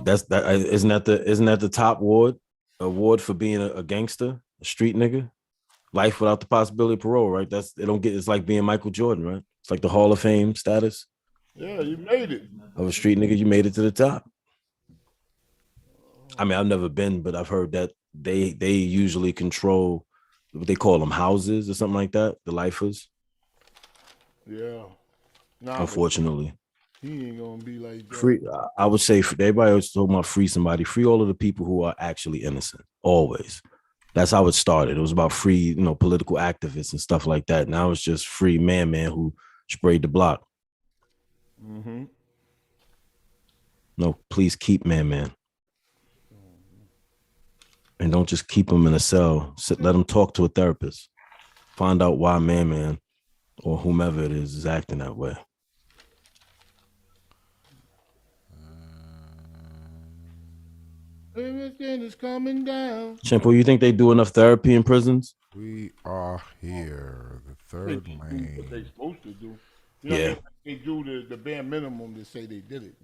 That's that. Isn't that the top award for being a gangster, a street nigga? Life without the possibility of parole, right? That's they don't get. It's like being Michael Jordan, right? It's like the Hall of Fame status Yeah, you made it. of a street nigga. You made it to the top. I mean, I've never been, but I've heard that they usually control what they call them houses or something like that. The lifers, Yeah. Nah, but unfortunately. he ain't gonna be like that. Free, I would say everybody always talking about free somebody, free all of the people who are actually innocent. Always. That's how it started. It was about free, political activists and stuff like that. Now it's just free man who sprayed the block. Mm-hmm. No, please keep man. And don't just keep him in a cell. Let him talk to a therapist. Find out why man or whomever it is acting that way. Everything is coming down. Shampoo, you think they do enough therapy in prisons? We are here, the They third do what they lane. supposed to do. You know what I Yeah. mean? They do the bare minimum to say they did it.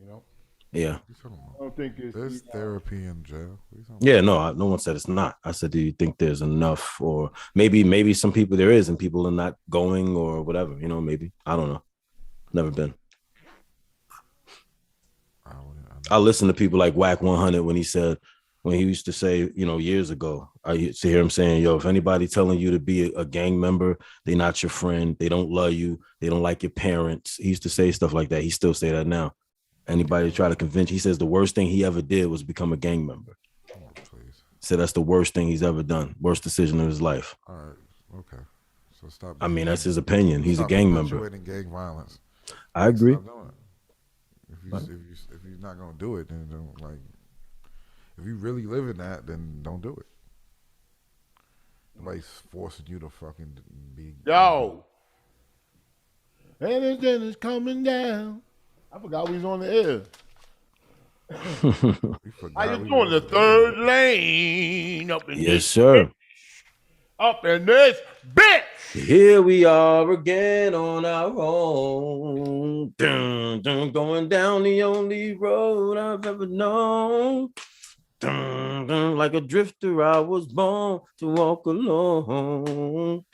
Yeah. I don't think it's There's therapy in jail. Yeah, no one said it's not. I said, do you think there's enough? Or maybe some people there is and people are not going or whatever, maybe. I don't know. Never been. I listen to people like Whack 100 when he used to say, years ago, I used to hear him saying, yo, if anybody telling you to be a gang member, they're not your friend. They don't love you. They don't like your parents. He used to say stuff like that. He still say that now. Anybody try to convince, he says the worst thing he ever did was become a gang member. Oh, please. So that's the worst thing he's ever done. Worst decision of his life. All right. Okay. So stop. I mean, that's his opinion. He's a gang member. Gang violence. I agree. Stop doing it. If you're not gonna do it, then don't like. If you really live in that, then don't do it. Nobody's forcing you to fucking be. Yo. Everything is coming down. I forgot we was on the air. How you doing? The third lane up in Yes, this sir. Up in this bitch. Here we are again on our own. Dun, dun, going down the only road I've ever known. Dun, dun, like a drifter, I was born to walk alone.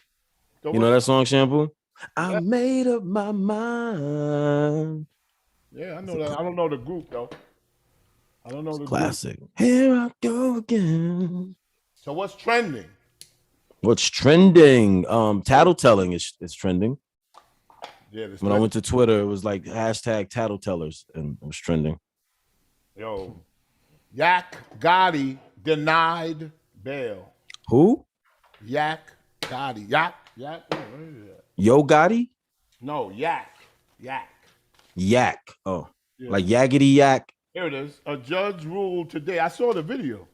You know that song, Shampoo? I made up my mind. Yeah, I know that. I don't know the group though. I don't know the Classic. Here I go again. So what's trending? What's trending? Tattletelling is trending. Yeah, when I went to Twitter, it was like hashtag tattletellers and it was trending. Yo, Yak Gotti denied bail. Who? Yak Gotti. Yak. Yo Gotti? No, Yak. Oh, yeah. Like Yaggity Yak. Here it is. A judge ruled today. I saw the video.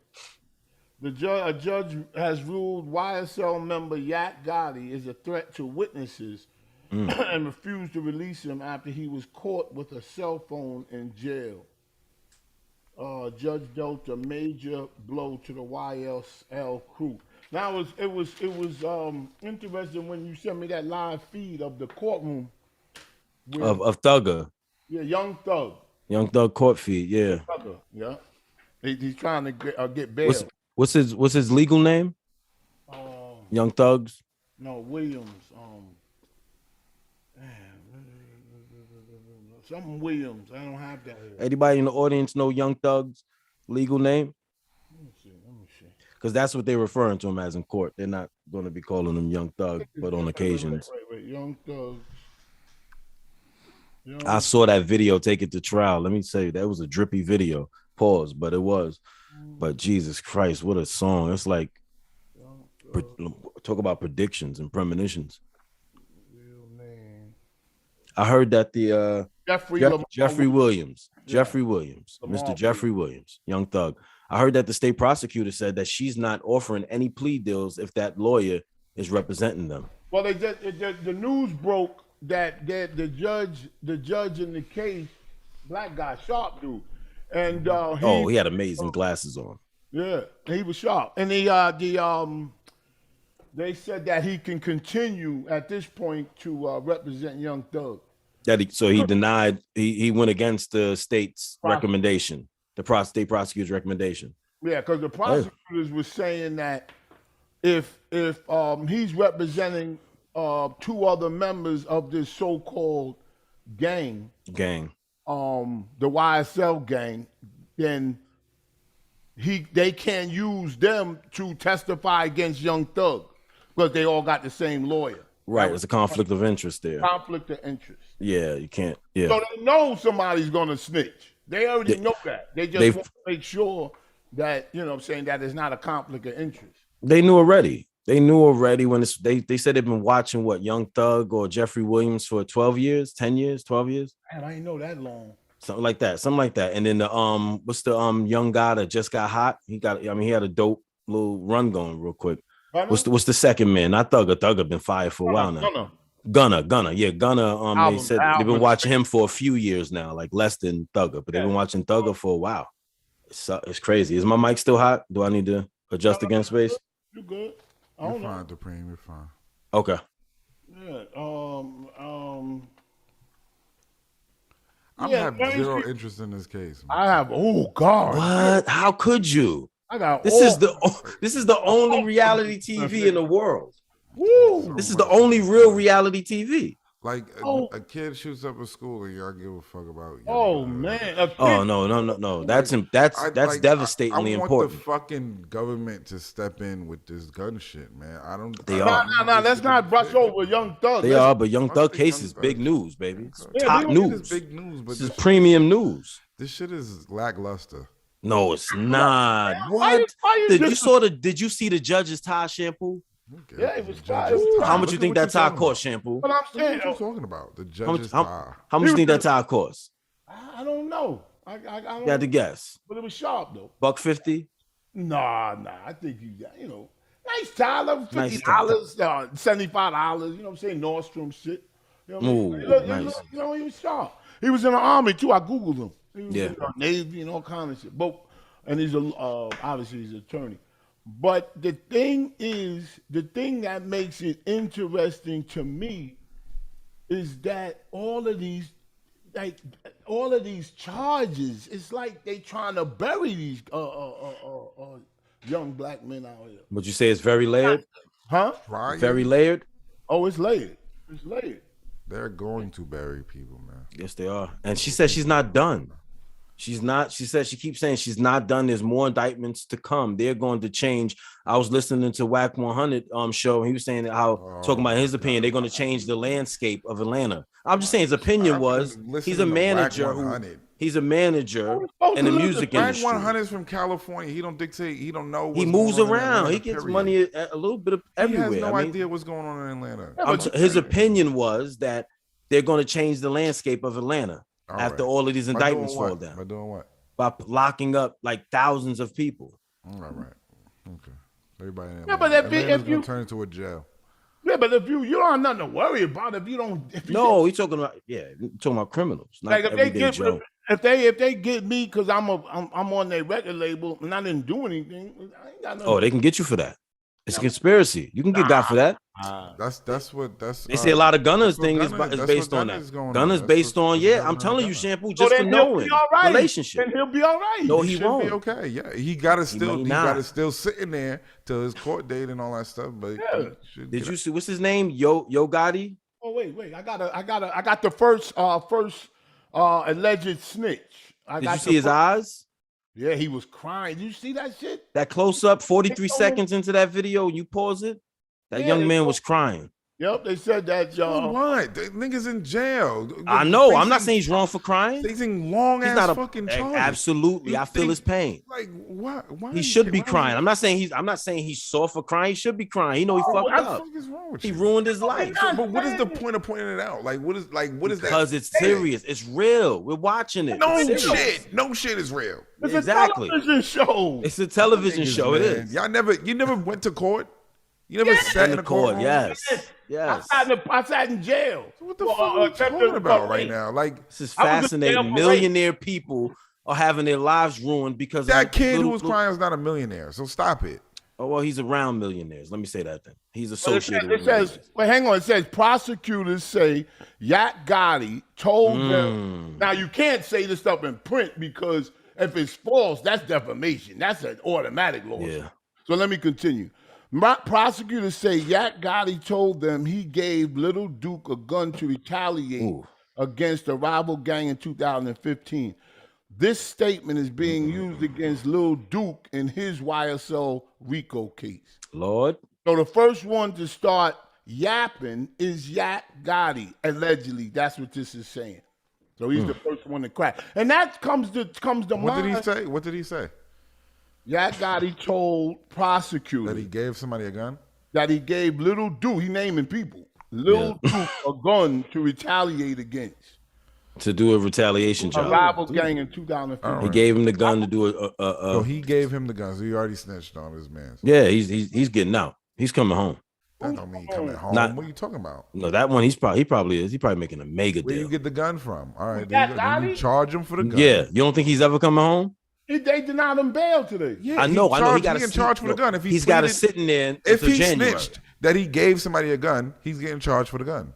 A judge has ruled YSL member Yak Gotti is a threat to witnesses and refused to release him after he was caught with a cell phone in jail. Judge dealt a major blow to the YSL crew. Now it was interesting when you sent me that live feed of the courtroom of Thugger. Yeah, Young Thug. Young Thug court feed. Yeah. Thugger. Yeah. He's trying to get bail. What's his legal name? Young Thugs. No, Williams. Something Williams. I don't have that here. Anybody in the audience know Young Thug's legal name? Let me see. Because that's what they're referring to him as in court. They're not going to be calling him Young Thug, but on occasions. Wait. Young Thug. I saw that video, Take It to Trial. Let me say, that was a drippy video. Pause, but it was. But Jesus Christ, what a song. It's like, talk about predictions and premonitions. I heard that the Jeffrey Williams, Mr. Jeffrey Williams, Young Thug. I heard that the state prosecutor said that she's not offering any plea deals if that lawyer is representing them. Well, the news broke that the judge in the case, black guy, sharp dude, and he had amazing glasses on. Yeah, he was sharp, and they said that he can continue at this point to represent Young Thug. So he denied. He went against the state's recommendation. The state prosecutor's recommendation. Yeah, because the prosecutors were saying that if he's representing 2 other members of this so-called gang, the YSL gang, then they can't use them to testify against Young Thug because they all got the same lawyer. Right, there's a conflict of interest there. Conflict of interest. Yeah, you can't. Yeah. So they know somebody's gonna snitch. They already know that. They just want to make sure that, you know what I'm saying, that it's not a conflict of interest. They knew already. They knew already when they said they've been watching Young Thug or Jeffrey Williams for 12 years, 10 years, 12 years. Man, I didn't know that long. Something like that. And then the what's the young guy that just got hot? He had a dope little run going real quick. What's the second man? Not Thugger. Thugger been fired for a while now. Gunna. Yeah, Gunna. They said they've been watching him for a few years now, like less than Thugger, but they've been watching Thugger for a while. It's crazy. Is my mic still hot? Do I need to adjust against space? You good? You're fine, Dupreme. You're fine. Okay. Yeah. I have zero interest in this case. Man. I have. Oh God. What? How could you? I got. This is the only reality TV in the world. Woo. This is the only real reality TV. Like a kid shoots up a school and y'all give a fuck about. Man. Oh no. That's devastatingly important. I want the fucking government to step in with this gun shit, man. I don't. They are. No. Let's not brush over Young Thug. They are, but Young Thug case is big news, baby. Top news. Big news, but this is premium news. This shit is lackluster. No, it's not. What? Did you see the judge's Tide shampoo? Okay. Yeah, it was How much you think that Tide cost, shampoo? But I'm saying, what you talking about? The judge's Tide. How much you think that Tide cost? I don't know. I don't. You had to guess. But it was sharp though. $1.50? Nah. I think you know, nice Tide, $50, $75. You know what I'm saying? Nordstrom shit. You know what I mean? Nice. He was sharp. He was in the army too. I googled him. He was in the Navy and all kinds of shit. But and he's obviously he's an attorney. But the thing that makes it interesting to me is that all of these charges, it's like they trying to bury these young black men out here. Would you say it's very layered? Huh? Right. Very layered? Oh, it's layered. It's layered. They're going to bury people, man. Yes, they are. And she said she's not done. She's not. She said she keeps saying she's not done. There's more indictments to come. They're going to change. I was listening to Whack 100 show, and he was saying talking about his opinion. They're going to change the landscape of Atlanta. I'm just saying his opinion was he's a manager he's a manager and a music industry. Whack 100 is from California. He don't dictate. He don't know. He moves around. He gets money a little bit of everywhere. He has no idea what's going on in Atlanta. His opinion was that they're going to change the landscape of Atlanta. After all of these indictments fall down. By doing what? By locking up like thousands of people. All right. Okay. Everybody in Atlanta. Yeah, but if you turn into a jail. Yeah, but if you don't have nothing to worry about if you don't. He's talking about criminals. Not like if they get me because I'm on their record label and I didn't do anything. I ain't got nothing. They can get you for that. It's a conspiracy. You can get got for that. That's They say a lot of Gunna's thing is based on that. Gunna's based on I'm telling you, Shampoo, just for knowing relationship. Then he'll be all right. No, he won't. Be okay. Yeah, he gotta still sitting there till his court date and all that stuff. But did you see what's his name? Yo Gotti? Oh wait, I got the first alleged snitch. Did you see his eyes? Yeah, he was crying. Did you see that shit? That close up, 43 seconds into that video, you pause it. That young man was crying. Yep, they said that, y'all. What? The nigga's in jail. I know. I'm not saying he's wrong for crying. Facing long ass fucking charges. Absolutely, I feel his pain. Like what? Why he should be crying. I'm not saying he's soft for crying. He should be crying. He know he fucked up. What is wrong with he ruined his life. But what is the point of pointing it out? Like what is that? Because it's serious. It's real. We're watching it. No shit. No shit is real. It's a television show. It's a television show. It is. You never went to court. You never sat in the court. Yes. I sat in jail. So what the fuck are you talking about right now? Like this is fascinating. Millionaire people are having their lives ruined because that kid who was crying is not a millionaire. So stop it. Oh well, he's around millionaires. Let me say that then. He's associated. It says, hang on. It says prosecutors say Yak Gotti told them. Now you can't say this stuff in print because If it's false, that's defamation. That's an automatic lawsuit. Yeah. So let me continue. Prosecutors say Yak Gotti told them he gave Little Duke a gun to retaliate against a rival gang in 2015. This statement is being used against Lil Duke in his YSL RICO case. Lord. So the first one to start yapping is Yak Gotti, allegedly. That's what this is saying. So he's the first one to crack. And that comes to What mind. did he say? What did he say? Yak Gotti told prosecutors That he gave somebody a gun? that he gave Little Duke, he naming people, Little Duke a gun to retaliate against. To do a retaliation A job. rival gang in 2015. He gave him the gun to do So he gave him the gun. So he already snitched on his man. Yeah, he's getting out. He's coming home. That don't mean coming home. What are you talking about? No, that one he probably is. He probably making a mega Where deal. you get the gun from? All right, Yak then you Gotti? charge him for the gun. Yeah, you don't think he's ever coming home? They denied him bail today. Yeah, I know. He got to charge for the gun. If he's got to sit in there if until he January. snitched that he gave somebody a gun, he's getting charged for the gun.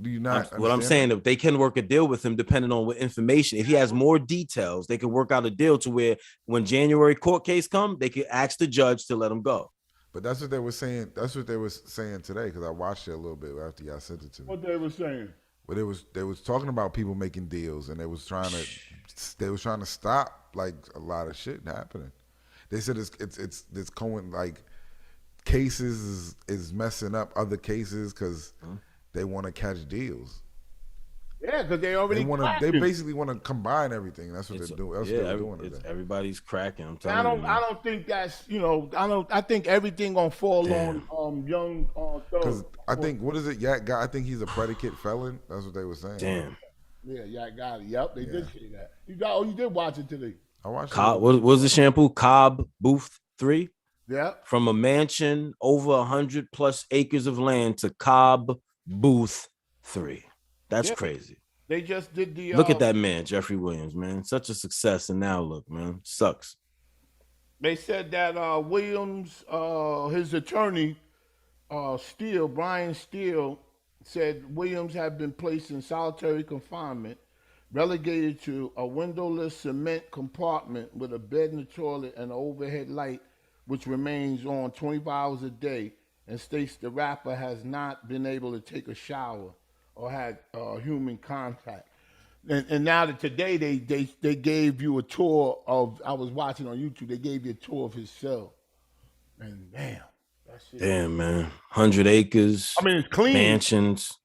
Do you not? What I'm saying, if they can work a deal with him, depending on what information, if he has more details, they can work out a deal to where when January court case come, they can ask the judge to let him go. But that's what they were saying. That's what they were saying today because I watched it a little bit after y'all sent it to me. What they were saying? But they was talking about people making deals and they was trying to stop like a lot of shit happening. They said it's going like cases is messing up other cases because they want to catch deals. Yeah, because they already They basically want to combine everything. That's what they're doing. That's what they're doing today. Everybody's cracking. I'm telling you. I don't think that's I think everything gonna fall on young Because I think what is it? Yak guy. I think he's a predicate felon. That's what they were saying. Damn. Yeah, Yak Gotti. Yep, they did say that. You did watch it today. I watched. What was the shampoo? Cobb Booth 3. Yeah. From a mansion over 100+ acres of land to Cobb Booth 3. That's crazy. They just did the. Look at that man, Jeffrey Williams, man. Such a success, and now look, man, sucks. They said that Williams, his attorney, Brian Steele, said Williams had been placed in solitary confinement, relegated to a windowless cement compartment with a bed and a toilet and an overhead light, which remains on 24 hours a day, and states the rapper has not been able to take a shower or had human contact. And now that today they gave you a tour of, I was watching on YouTube, they gave you a tour of his cell. And damn, that shit. Damn, man. 100 acres. I mean, it's clean. Mansions,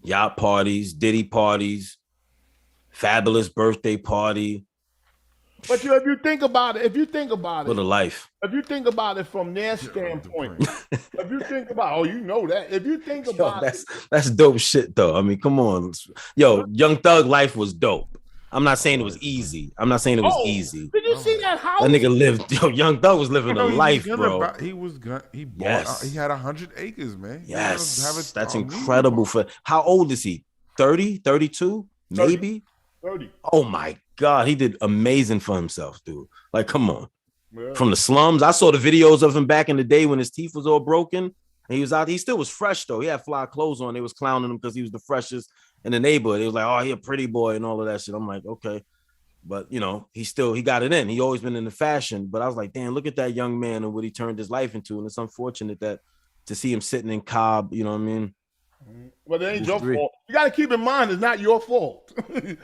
yacht parties, Diddy parties, fabulous birthday party. But if you think about it, What a life. if you think about it from their standpoint, if you think about, that. If you think about that's dope shit though. I mean, come on. Yo, Young Thug life was dope. I'm not saying it was easy. Did you see that house? That nigga lived, Young Thug was living a life, bro. He had 100 acres, man. Yes, that's incredible. How old is he? 30, 32, maybe? 30. Oh my God, he did amazing for himself, dude. Like, come on. Yeah. From the slums. I saw the videos of him back in the day when his teeth was all broken. And he was out. He still was fresh, though. He had fly clothes on. They was clowning him because he was the freshest in the neighborhood. It was like, oh, he a pretty boy and all of that shit. I'm like, okay. But, he got it in. He always been in the fashion. But I was like, damn, look at that young man and what he turned his life into. And it's unfortunate that to see him sitting in Cobb, you know what I mean? But it ain't your fault. You got to keep in mind it's not your fault. It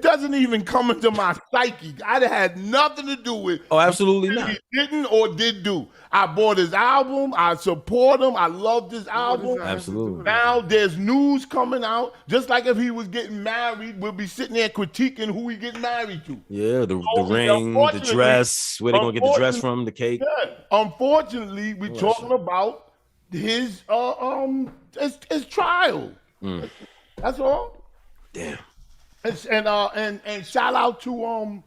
doesn't even come into my psyche. I had nothing to do with. Oh, absolutely not. He didn't or did do. I bought his album. I support him. I love this album. Absolutely. Now there's news coming out. Just like if he was getting married, we'll be sitting there critiquing who he getting married to. Yeah, the ring, the dress. Where they gonna get the dress from? The cake. Yeah. Unfortunately, we're talking about his trial. That's all. Damn. And shout out to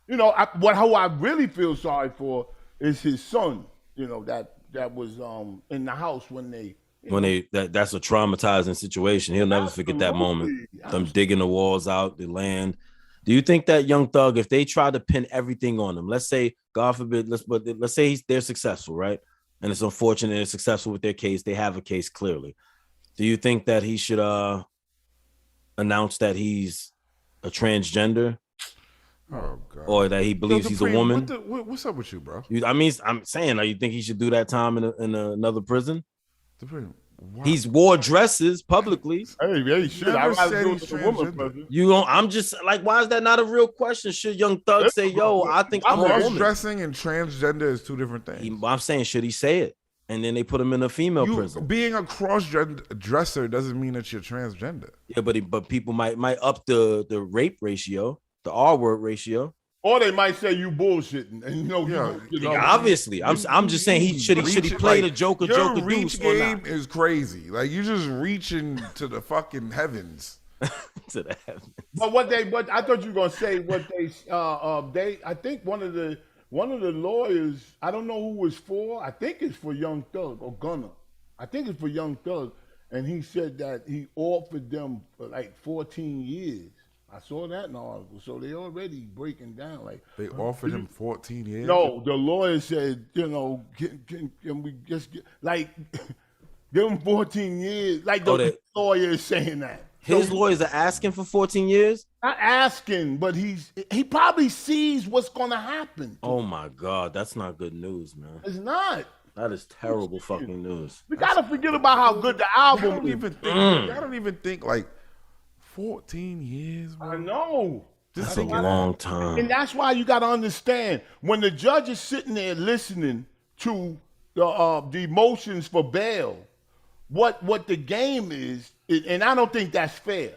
who I really feel sorry for is his son. That was in the house when that's a traumatizing situation. He'll never forget that moment. Them digging the walls out, the land. Do you think that Young Thug, if they try to pin everything on him, let's say, God forbid, let's say they're successful, right? And it's unfortunate they're successful with their case. They have a case clearly. Do you think that he should announce that he's a transgender, Oh God. or that he believes he's a Supreme, woman. What's up with you, bro? I mean, I'm saying, you think he should do that time in another prison? Supreme, He's wore dresses publicly. Hey, shit. I Never rather said do he's it with a woman, transgender. brother. You don't. I'm just like, why is that not a real question? Should Young Thug say, "Yo, I think I'm a woman"? Cross-dressing and transgender is two different things. I'm saying, should he say it? And then they put him in a female prison. Being a cross-dresser doesn't mean that you're transgender. Yeah, but people might up the rape ratio, the R word ratio. Or they might say you bullshitting, and Obviously, I'm just saying he should play the Joker. Your Joker reach game is crazy. Like you just reaching to the fucking heavens. To the heavens. But I thought you were gonna say what I think one of the lawyers, I don't know who it's for. I think it's for Young Thug or Gunna. I think it's for Young Thug, and he said that he offered them for like 14 years. I saw that in the article. So they already breaking down. Like they offered him 14 years. No, the lawyer said, can we just give him 14 years? Like the lawyer is saying that. His lawyers are asking for 14 years? Not asking, but he probably sees what's gonna happen. Oh my God, that's not good news, man. It's not. That is terrible fucking news. We gotta forget about how good the album is. I don't even think like 14 years, bro. I know. That's a long time. And that's why you got to understand, when the judge is sitting there listening to the motions for bail, what the game is, and I don't think that's fair.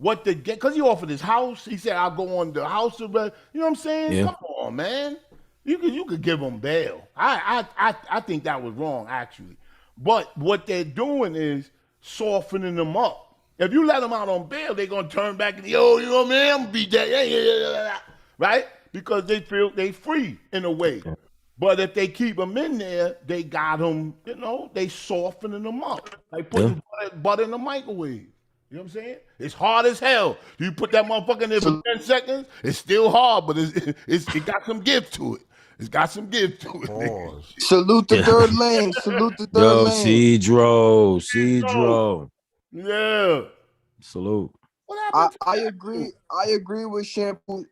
Because he offered his house. He said, I'll go on the house of bail. You know what I'm saying? Yeah. Come on, man. You could give him bail. I think that was wrong, actually. But what they're doing is softening them up. If you let them out on bail, they're going to turn back and, yo, you know what I mean? I'm going to beat that. Yeah. Right? Because they feel they free in a way. But if they keep them in there, they got them, they softening them up. Like putting butter in the microwave. You know what I'm saying? It's hard as hell. You put that motherfucker in there for 10 seconds, it's still hard, but it got some give to it. It's got some give to it. Salute the third lane. Salute the third lane. Cedro. Yeah. Salute. I agree with Shampoo.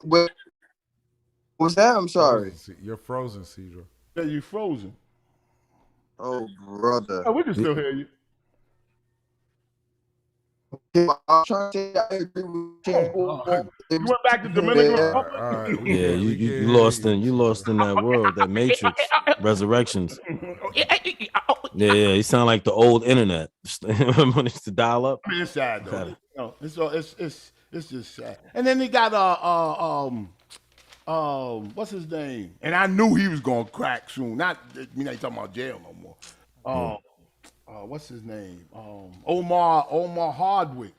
What's that? I'm sorry. You're frozen, Cedro. Yeah, you frozen. Oh, brother. Oh, we can still hear you. I'm trying to say I agree with Shampoo. You went back to Dominican Republic? Yeah, you lost in that world, that Matrix, Resurrections. Yeah, you sound like the old internet. Remember when it's to dial up? I mean, it's sad though. No, it's just sad. And then he got what's his name? And I knew he was gonna crack soon. Not me, not talking about jail no more. What's his name? Omar Hardwick.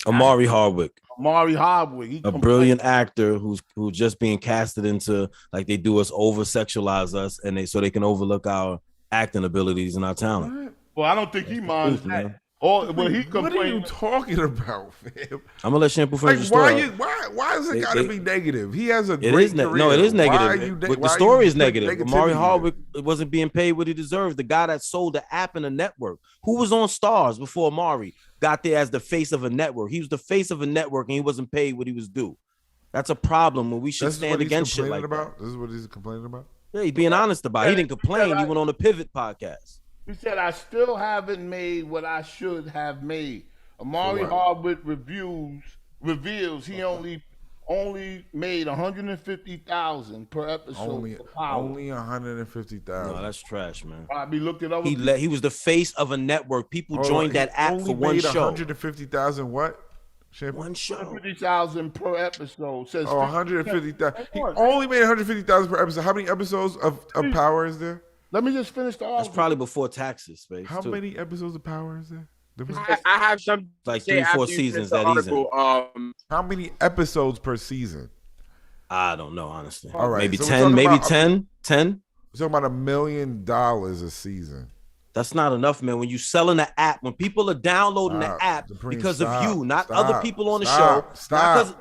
Amari Hardwick. Amari Hardwick. A brilliant actor who's just being casted into, like, they do us, over sexualize us, and so they can overlook our acting abilities and our talent. Well, I don't think he minds that. Or when he complained. What are you talking about, fam? I'm gonna let Shampoo finish the story. Why is it gotta be negative? He has a great career. No, it is negative. The story is negative. Amari Hardwick wasn't being paid what he deserved. The guy that sold the app in a network, who was on Stars before Amari got there as the face of a network. He was the face of a network, and he wasn't paid what he was due. That's a problem when we should stand against shit like that. This is what he's complaining about? Yeah, he's being honest about it. He didn't complain. He went on the Pivot podcast. He said, I still haven't made what I should have made. Amari Hardwick reveals he only made $150,000 per episode. Only $150,000. No, that's trash, man. Probably looked at other he was the face of a network. People joined that app for one show. $150,000 what? One show. $150,000 per episode. Says $150,000. He only made $150,000 per episode. How many episodes of Power is there? Let me just finish the article. That's probably before taxes, Space. How many episodes of Power is there? I have some like 3-4 seasons that he's in. How many episodes per season? I don't know, honestly. All right, maybe so 10. Maybe 10. 10. We're talking about $1 million a season. That's not enough, man. When you selling the app, when people are downloading the app because of you, not other people on the show.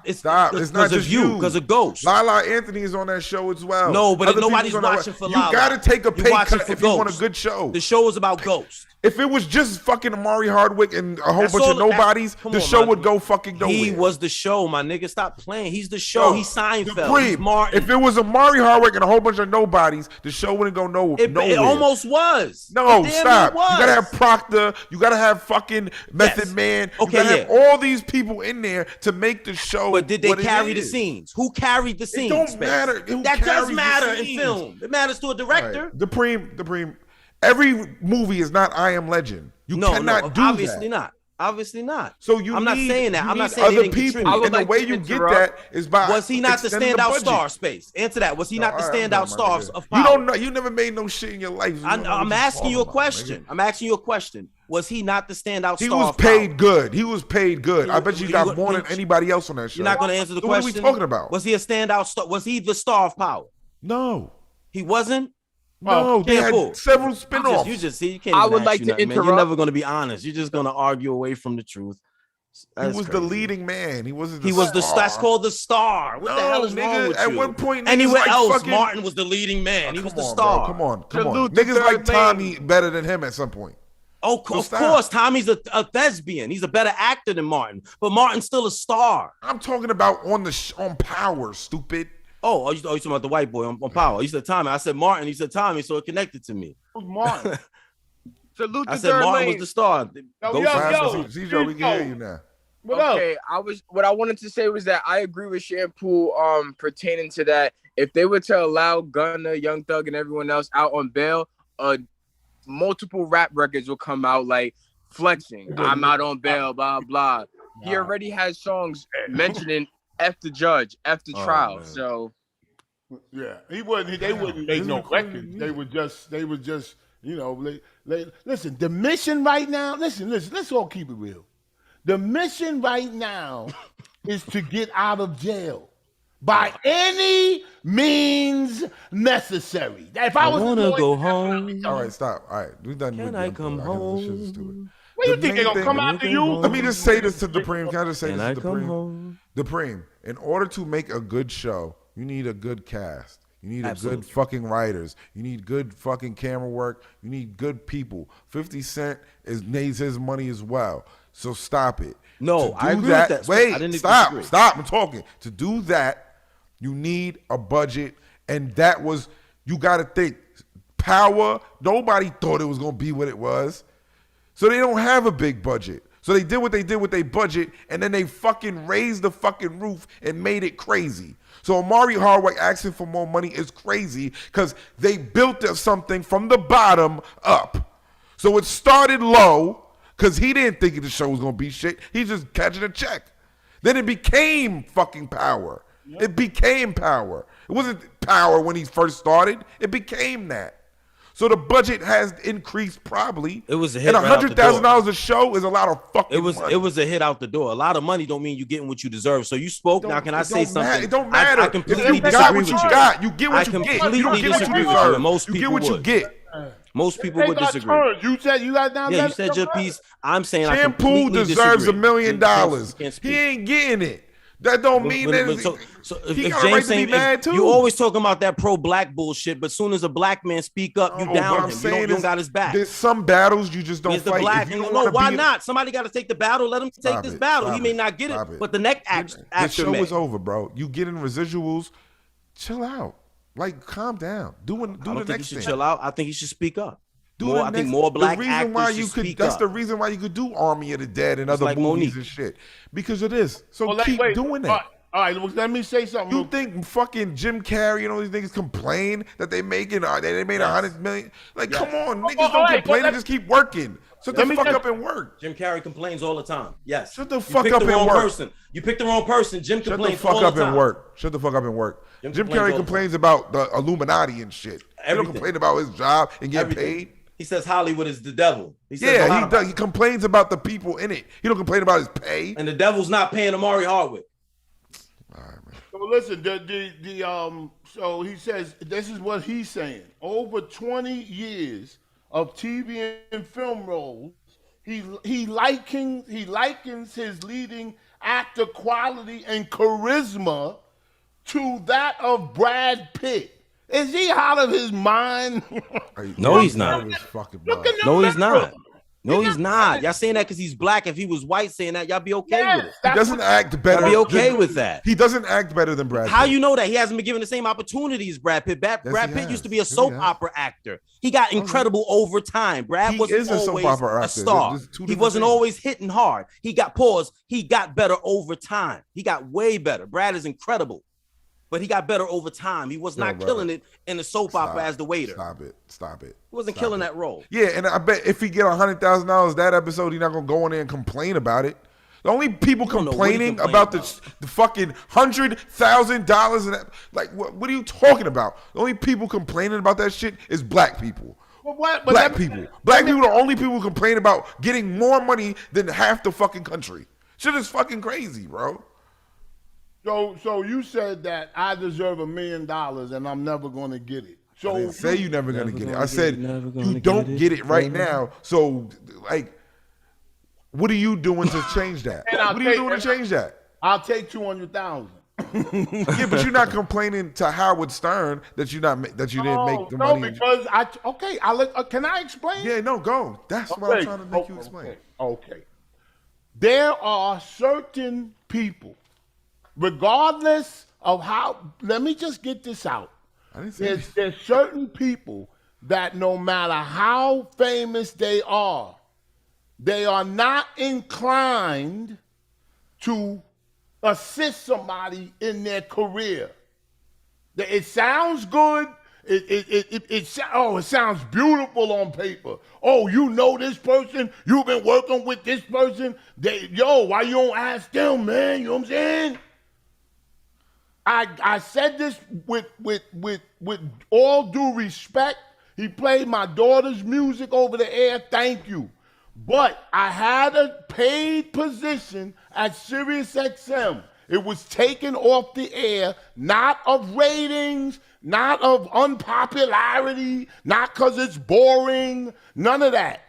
It's not just you, because of Ghost. Lala Anthony is on that show as well. No, but nobody's watching for Lala. You got to take a pay cut if you want a good show. The show is about Ghost. If it was just fucking Amari Hardwick and a whole That's bunch of all- nobodies, come the on, show my- would go fucking nowhere. He was the show, my nigga. Stop playing. He's the show. He's Seinfeld. He's Martin. If it was Amari Hardwick and a whole bunch of nobodies, the show wouldn't go nowhere. It almost was. No, It damn stop. near was. You gotta have Proctor. You gotta have fucking Method Yes. Man. Okay, you gotta yeah. have all these people in there to make the show. But did they what it carry the is. scenes? Who carried the scenes? don't Spence? matter who That does carries the matter in scenes. film. It matters to a director. Right. Dupreme. Every movie is not I Am Legend. You cannot do obviously that. not. Obviously not. So I'm not saying that. you I'm not need saying they other didn't people, contribute. and the like way to you get interrupt. that is by Was he not the extending standout budget. star? Space. Answer that. Was he not the All right, standout I'm star done, my of nigga. power? You don't know. You never made no shit in your life. So you don't know I'm what asking you a talking about, question. nigga. I'm asking you a question. Was he not the standout He star? was of paid power? good. He was paid good. I bet you You- got you- more than anybody else on that show. You're not going to answer the So question. What are we talking about? Was he a standout star? Was he the star of power? No. He wasn't. No, they Campbell. had several spinoffs. You just see. You can't. I even would ask like you to nothing, man. You're interrupt. never going to be honest. You're just going to argue away from the truth. He That's was the crazy. leading man. He wasn't. He was the star. that's called the star. What the No, hell is wrong nigga, with at you? one point, niggas Anywhere like else, fucking- Martin was the leading man. He was the Come on, star. bro. Come on. Salute to Niggas Third like Man. Tommy better than him at some point. Oh, So of stop. course, Tommy's a thespian. He's a better actor than Martin, but Martin's still a star. I'm talking about on Power, stupid. Oh, you talking about the white boy on Power? You said Tommy. I said Martin. You said Tommy, so it connected to me. Who's Martin? Salute I to said Third Martin Lane. was the star. Yo, Go yo, for it. yo. Zizo, we can hear you now. What up? Okay, what I wanted to say was that I agree with Shampoo pertaining to that. If they were to allow Gunna, Young Thug, and everyone else out on bail, multiple rap records will come out like flexing. I'm out on bail, blah blah. He already has songs mentioning F the judge, F the trial. man. So Yeah, he wouldn't. They wouldn't make no records. They would just. You know, listen. The mission right now. Listen. Let's all keep it real. The mission right now is to get out of jail by any means necessary. If I was wanna a lawyer, go that's what I'd home. be telling All you. right, stop. All right, we done. Can with I Young come Thug. This shit is stupid. home? What do you The think they're main gonna come thing- after Can I you? come Let me just say this to Dupreme. Can I just say Can this I to come Dupreme? home? Dupreme, in order to make a good show, you need a good cast. You need Absolutely. a good fucking writers. You need good fucking camera work. You need good people. 50 Cent needs his money as well. So stop it. No, To I do agree with that. Wait, I didn't stop. disagree. Stop. I'm talking. To do that, you need a budget. And that was, you got to think, Power, nobody thought it was going to be what it was. So they don't have a big budget. So they did what they did with their budget, and then they fucking raised the fucking roof and made it crazy. So Amari Hardwick asking for more money is crazy because they built something from the bottom up. So it started low because he didn't think the show was going to be shit. He's just catching a check. Then it became fucking Power. It became Power. It wasn't Power when he first started. It became that. So the budget has increased probably. It was a hit And right out the door. $100,000 a show is a lot of fucking money. It was a hit out the door. A lot of money don't mean you getting what you deserve. So you spoke. Now can I It say don't matter. something? It don't matter. I If completely you got disagree what you with you. got, you get what I you get. completely You don't get what disagree you with you, deserve. and most You get people what you would. get. Most people They would got disagree. turns. You said you got down. Yeah, you said your piece. I'm saying I Shampoo completely deserves disagree. $1 million. You can't speak. He ain't getting it. That don't mean that So he if got a right James to be saying mad too. you always talking about that pro-black bullshit, but soon as a black man speak up, you No, down what him. I'm You saying don't is got his back. There's some battles you just don't Is the fight. black? If you don't No, wanna why be- not? Somebody got to take the battle. Let him take Stop this it. battle. Stop He may it. not get it, Stop it. but the next The actor show may. is over, bro. You getting residuals. Chill out. Like, calm down. Do I the don't think he next should thing. chill out. I think he should speak up. Do More, the I think next- more black the reason actors why should you could. speak That's up. the reason why you could do Army of the Dead and other like movies Monique. and shit. Because it is. So Well, keep doing that. All right, let me say something. You think fucking Jim Carrey and all these niggas complain that they making they made $100 million? Like, come on, niggas all don't right, complain. but They just keep working. Shut the me fuck just- up and work. Jim Carrey complains all the time. Yes. Shut the You fuck picked up the and wrong work. person. You picked the wrong person. Jim Shut the complains fuck all up the time. and work. Shut the fuck up and work. Jim Jim complains all Carrey the complains about the Illuminati and shit. He don't Everything. complain about his job and getting Everything. paid. He says Hollywood is the devil. He says a Yeah, lot he about does. it. He complains about the people in it. He don't complain about his pay. And the devil's not paying Amari Hardwick. All right, man. So listen, so he says this is what he's saying. Over 20 years of TV and film roles, he likens his leading actor quality and charisma to that of Brad Pitt. Is he out of his mind? No, he's not. Out of his fucking Look mind. at the No, he's mirror. not. No, he's not. Y'all saying that because he's black. If he was white saying that, y'all be okay with it. He doesn't act better. Y'all be okay with that. He doesn't act better than Brad Pitt. How you know that? He hasn't been given the same opportunities Brad Pitt. Brad Pitt used to be a soap opera actor. He got incredible over time. Brad wasn't always a star. He wasn't always hitting hard. He got better over time. He got way better. Brad is incredible. But he got better over time. He was not killing it in the soap opera as the waiter. Stop it. He wasn't killing that role. Yeah, and I bet if he get $100,000 that episode, he's not gonna go in there and complain about it. The only people complaining about the fucking $100,000 and that, like, what are you talking about? The only people complaining about that shit is black people. Black people are the only people who complain about getting more money than half the fucking country. Shit is fucking crazy, bro. So you said that I deserve $1 million and I'm never going to get it. So I didn't say you're never going to get it. I said you don't get it right now. So, like, what are you doing to change that? What are you doing to change that? I'll take $200,000. Yeah, but you're not complaining to Howard Stern that you didn't make the money. No, because can I explain? Yeah, no, go. That's what I'm trying to make you explain. Okay. There are certain people, regardless of how, let me just get this out. There's certain people that no matter how famous they are not inclined to assist somebody in their career. It sounds good. It sounds beautiful on paper. Oh, you know this person. You've been working with this person. Why you don't ask them, man? You know what I'm saying? I said this with all due respect. He played my daughter's music over the air. Thank you. But I had a paid position at SiriusXM. It was taken off the air, not of ratings, not of unpopularity, not because it's boring, none of that.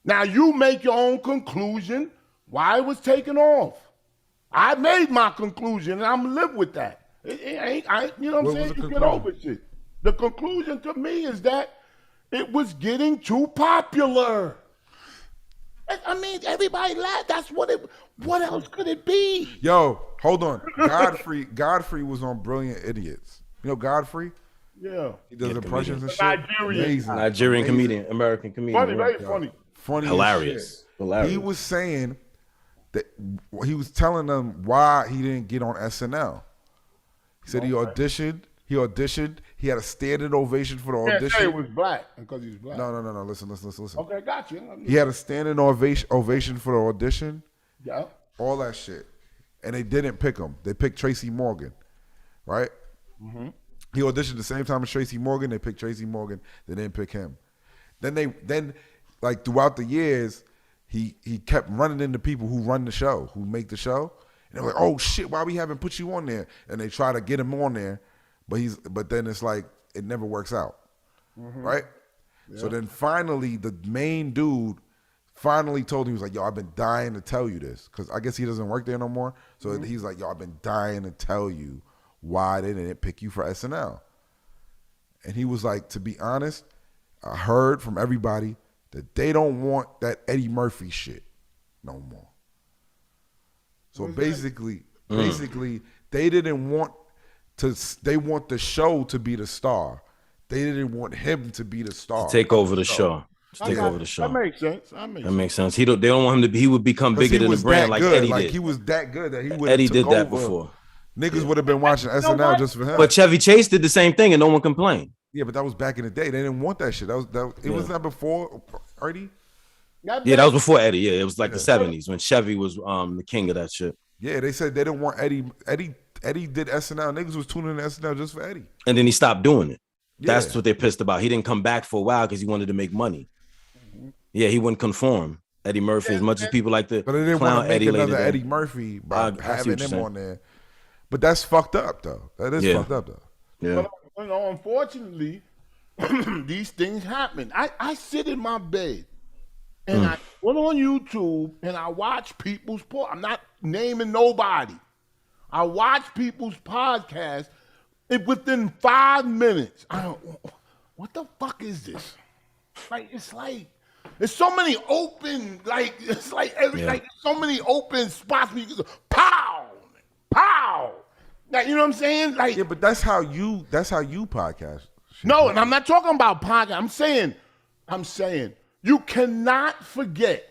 Now you make your own conclusion why it was taken off. I made my conclusion, and I'm live with that. You know what I'm saying? You get over shit. The conclusion to me is that it was getting too popular. I mean, everybody laughed. That's what else could it be? Yo, hold on. Godfrey was on Brilliant Idiots. You know Godfrey? Yeah. He does impressions and shit. Nigerian comedian, American comedian. Funny, very funny. Funny. Hilarious. He was saying that he was telling them why he didn't get on SNL. He said he auditioned. He had a standing ovation for the audition. Can't say he was black because he's black. No. Listen. Okay, got you. He had a standing ovation for the audition. Yeah. All that shit. And they didn't pick him. They picked Tracy Morgan. Right? Mm-hmm. He auditioned the same time as Tracy Morgan. They picked Tracy Morgan. They didn't pick him. Then like throughout the years, he kept running into people who run the show, who make the show. And they're like, oh shit, why we haven't put you on there? And they try to get him on there, but then it's like it never works out. Mm-hmm. Right? Yeah. So then finally the main dude finally told him, he was like, yo, I've been dying to tell you this. Because I guess he doesn't work there no more. So he's like, yo, I've been dying to tell you why they didn't pick you for SNL. And he was like, to be honest, I heard from everybody that they don't want that Eddie Murphy shit no more. So basically, they didn't want they want the show to be the star. They didn't want him to be the star. To take over the show. That makes sense. That makes sense. They don't want him to. He would become bigger than the brand like Eddie did. He was that good that he would. Eddie did that before. Niggas would have been watching SNL just for him. But Chevy Chase did the same thing and no one complained. Yeah, but that was back in the day. They didn't want that shit. It was not before Eddie. Yeah, that was before Eddie. Yeah, it was like the 70s when Chevy was the king of that shit. Yeah, they said they didn't want Eddie. Eddie did SNL. Niggas was tuning in to SNL just for Eddie. And then he stopped doing it. Yeah. That's what they're pissed about. He didn't come back for a while because he wanted to make money. Yeah, he wouldn't conform. Eddie Murphy, as much as people like to but they didn't want to make another Eddie Murphy by having him on there. But that's fucked up, though. That is fucked up, though. Yeah. But, unfortunately, these things happen. I sit in my bed and I went on YouTube and I watch people's I'm not naming nobody. I watch people's podcasts. Within 5 minutes, I don't. What the fuck is this? Like it's like There's so many open, like it's like like so many open spots where you can go, pow, pow. Like, you know what I'm saying? Like, Yeah, but that's how you podcast. no, and I'm not talking about podcast. I'm saying you cannot forget.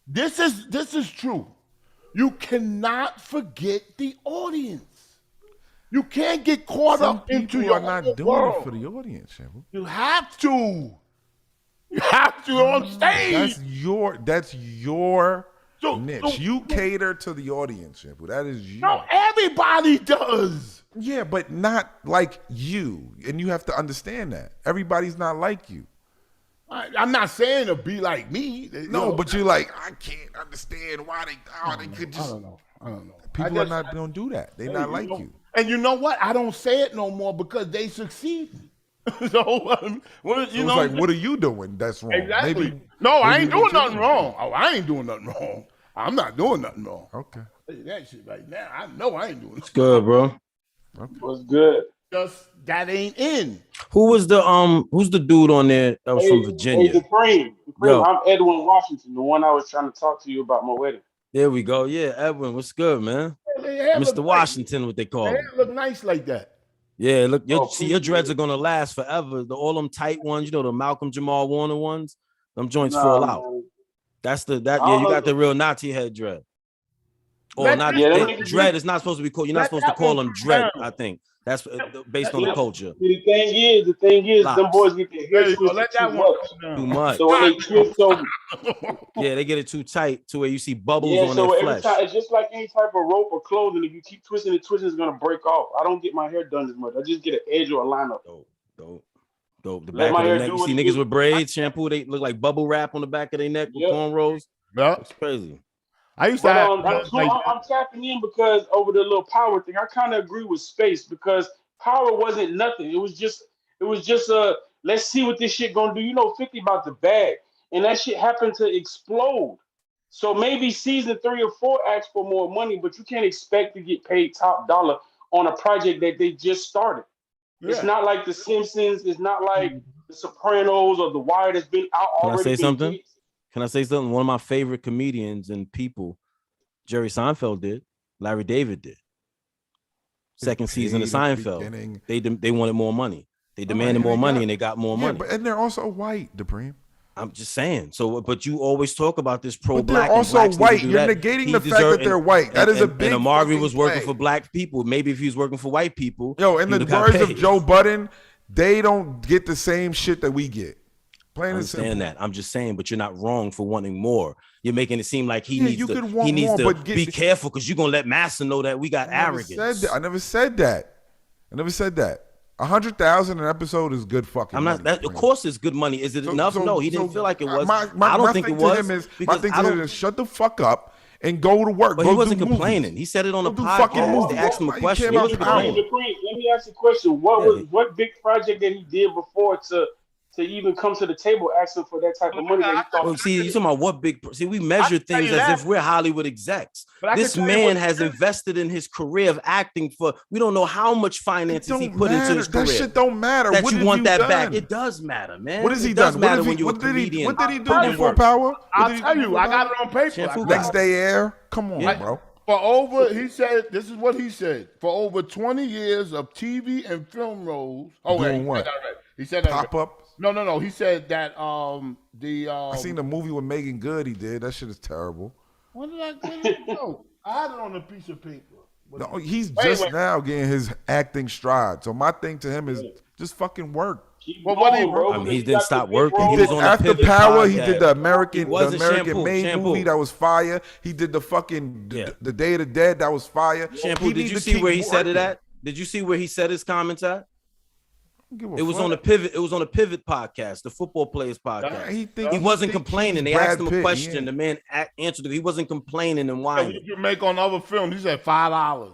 This is true. You cannot forget the audience. You can't get caught Some up into people your are not own doing world. it for the audience, Shampoo. You have to. You have to on stage. That's your So- niche. so- You cater to the audience, Shampoo. That is you. No, everybody does. Yeah, but not like you. And you have to understand that. Everybody's not like you. I'm not saying to be like me. No, but you're like, I can't understand why they could just. I don't know. People are not going to do that. They're not like you. And you know what? I don't say it no more because they succeed. So, what What are you doing that's wrong? Exactly. I ain't doing nothing wrong. Oh, I ain't doing nothing wrong. I'm not doing nothing wrong. Okay. That shit right now, I know I ain't doing It's good, bro. Okay. What's good? Just that ain't in. Who's the dude on there that was from Virginia? Hey, Supreme. Yo. I'm Edwin Washington, the one I was trying to talk to you about my wedding. There we go. Yeah, Edwin, what's good, man? Mr. Washington, what they call They him. look nice like that. Yeah, look, your appreciate dreads it. are gonna last forever. All them tight ones, you know, the Malcolm Jamal Warner ones, them joints Nah, fall out. man. That's I you don't got know. the real Nazi head dread. Or Let not that- Yeah, them niggas dread is not supposed to be called. You're not let supposed to that call one them come dread. down. I think that's based on the culture. The thing is, them Lops. boys get their There hair you go. twisted Let too that one much. come down. Too much. So when they twist, so Yeah, they get it too tight to where you see bubbles yeah, on so their every flesh. time it's just like any type of rope or clothing. If you keep twisting, it's gonna break off. I don't get my hair done as much. I just get an edge or a line up. Dope. The Let back my of the hair neck. do You what see it niggas do. with braids, shampoo. They look like bubble wrap on the back of their neck with Yep. cornrows. Yeah. It's crazy. I used to But have I'm tapping in because over the little power thing, I kind of agree with Space because power wasn't nothing. It was just let's see what this shit gonna do. You know, 50 about the bag, and that shit happened to explode. So maybe season 3 or 4 asked for more money, but you can't expect to get paid top dollar on a project that they just started. It's not like The Simpsons. It's not like The Sopranos or The Wire that's been out Can I already. say been something? hit. Can I say something? One of my favorite comedians and people, Jerry Seinfeld did. Larry David did. Second season of Paid at the Seinfeld. beginning. They wanted more money. They demanded more money and they got more money. And they're also white, Dupree. I'm just saying. So, but you always talk about this But pro-black. they're also and blacks need to white. do You're that. negating He the fact deserve- that they're white. That is a big And Amari fucking was working play. for black people. Maybe if he was working for white people. Yo, in he the would've got words of paid. Joe Budden, they don't get the same shit that we get. I Plain and simple. understand that. I'm just saying, but you're not wrong for wanting more. You're making it seem like he Yeah, you could want more, but be careful because you're gonna let Massa know that we got arrogance. I never said that. 100,000 an episode is good fucking. I'm not. money, Of course, it's good money. Is it enough? No, he didn't feel like it was. I don't think it was. My thing to him is shut the fuck up and go to work. But go he wasn't do complaining. movies. He said it on the Go do fucking podcast. movies. They asked him a Why you question. care He about wasn't power? complaining. Let me ask you a question. What big project that he did before to even come to the table asking for that type of money that he thought? Well, see, you talking about what big? See, we measure can tell things you as that. if we're Hollywood execs. But I can This tell you man what- has invested in his career of acting for. We don't know how much It finances he don't put into matter. his That career. shit don't matter. That What you have want that done? back? It does matter, man. What has he It does done? matter What when you're a did he comedian. What did he do putting in before work. Power? I'll tell you, I got it on paper. Shampoo I got got Next it. Day Air. Come on, Yeah. bro. He said, this is what he said. For over 20 years of TV and film roles. Doing He what? said that right. He said that Pop right. up. No. He said that I seen the movie with Megan Good. He did. That shit is terrible. When did I go? I had it on a piece of paper. No, he's Wait, just wait. now getting his acting stride. So my thing to him is just fucking work. Keep Well, what going, he- bro. I mean, You he got didn't the stop big working. role. He He was did on a After Pivot Power. He podcast. did the American Shampoo, Made Shampoo. movie that was fire. He did the fucking Yeah. the Day of the Dead that was fire. Shampoo, He did need you to see keep where he said it working. at? Did you see where he said his comments at? Give a It was fuck. on the Pivot. It was on the Pivot podcast, the Football Players podcast. He Wasn't think complaining. he's They asked Brad him a Pitt. question. Yeah. The man answered it. He wasn't complaining and What whining. you make on other films? He said $5.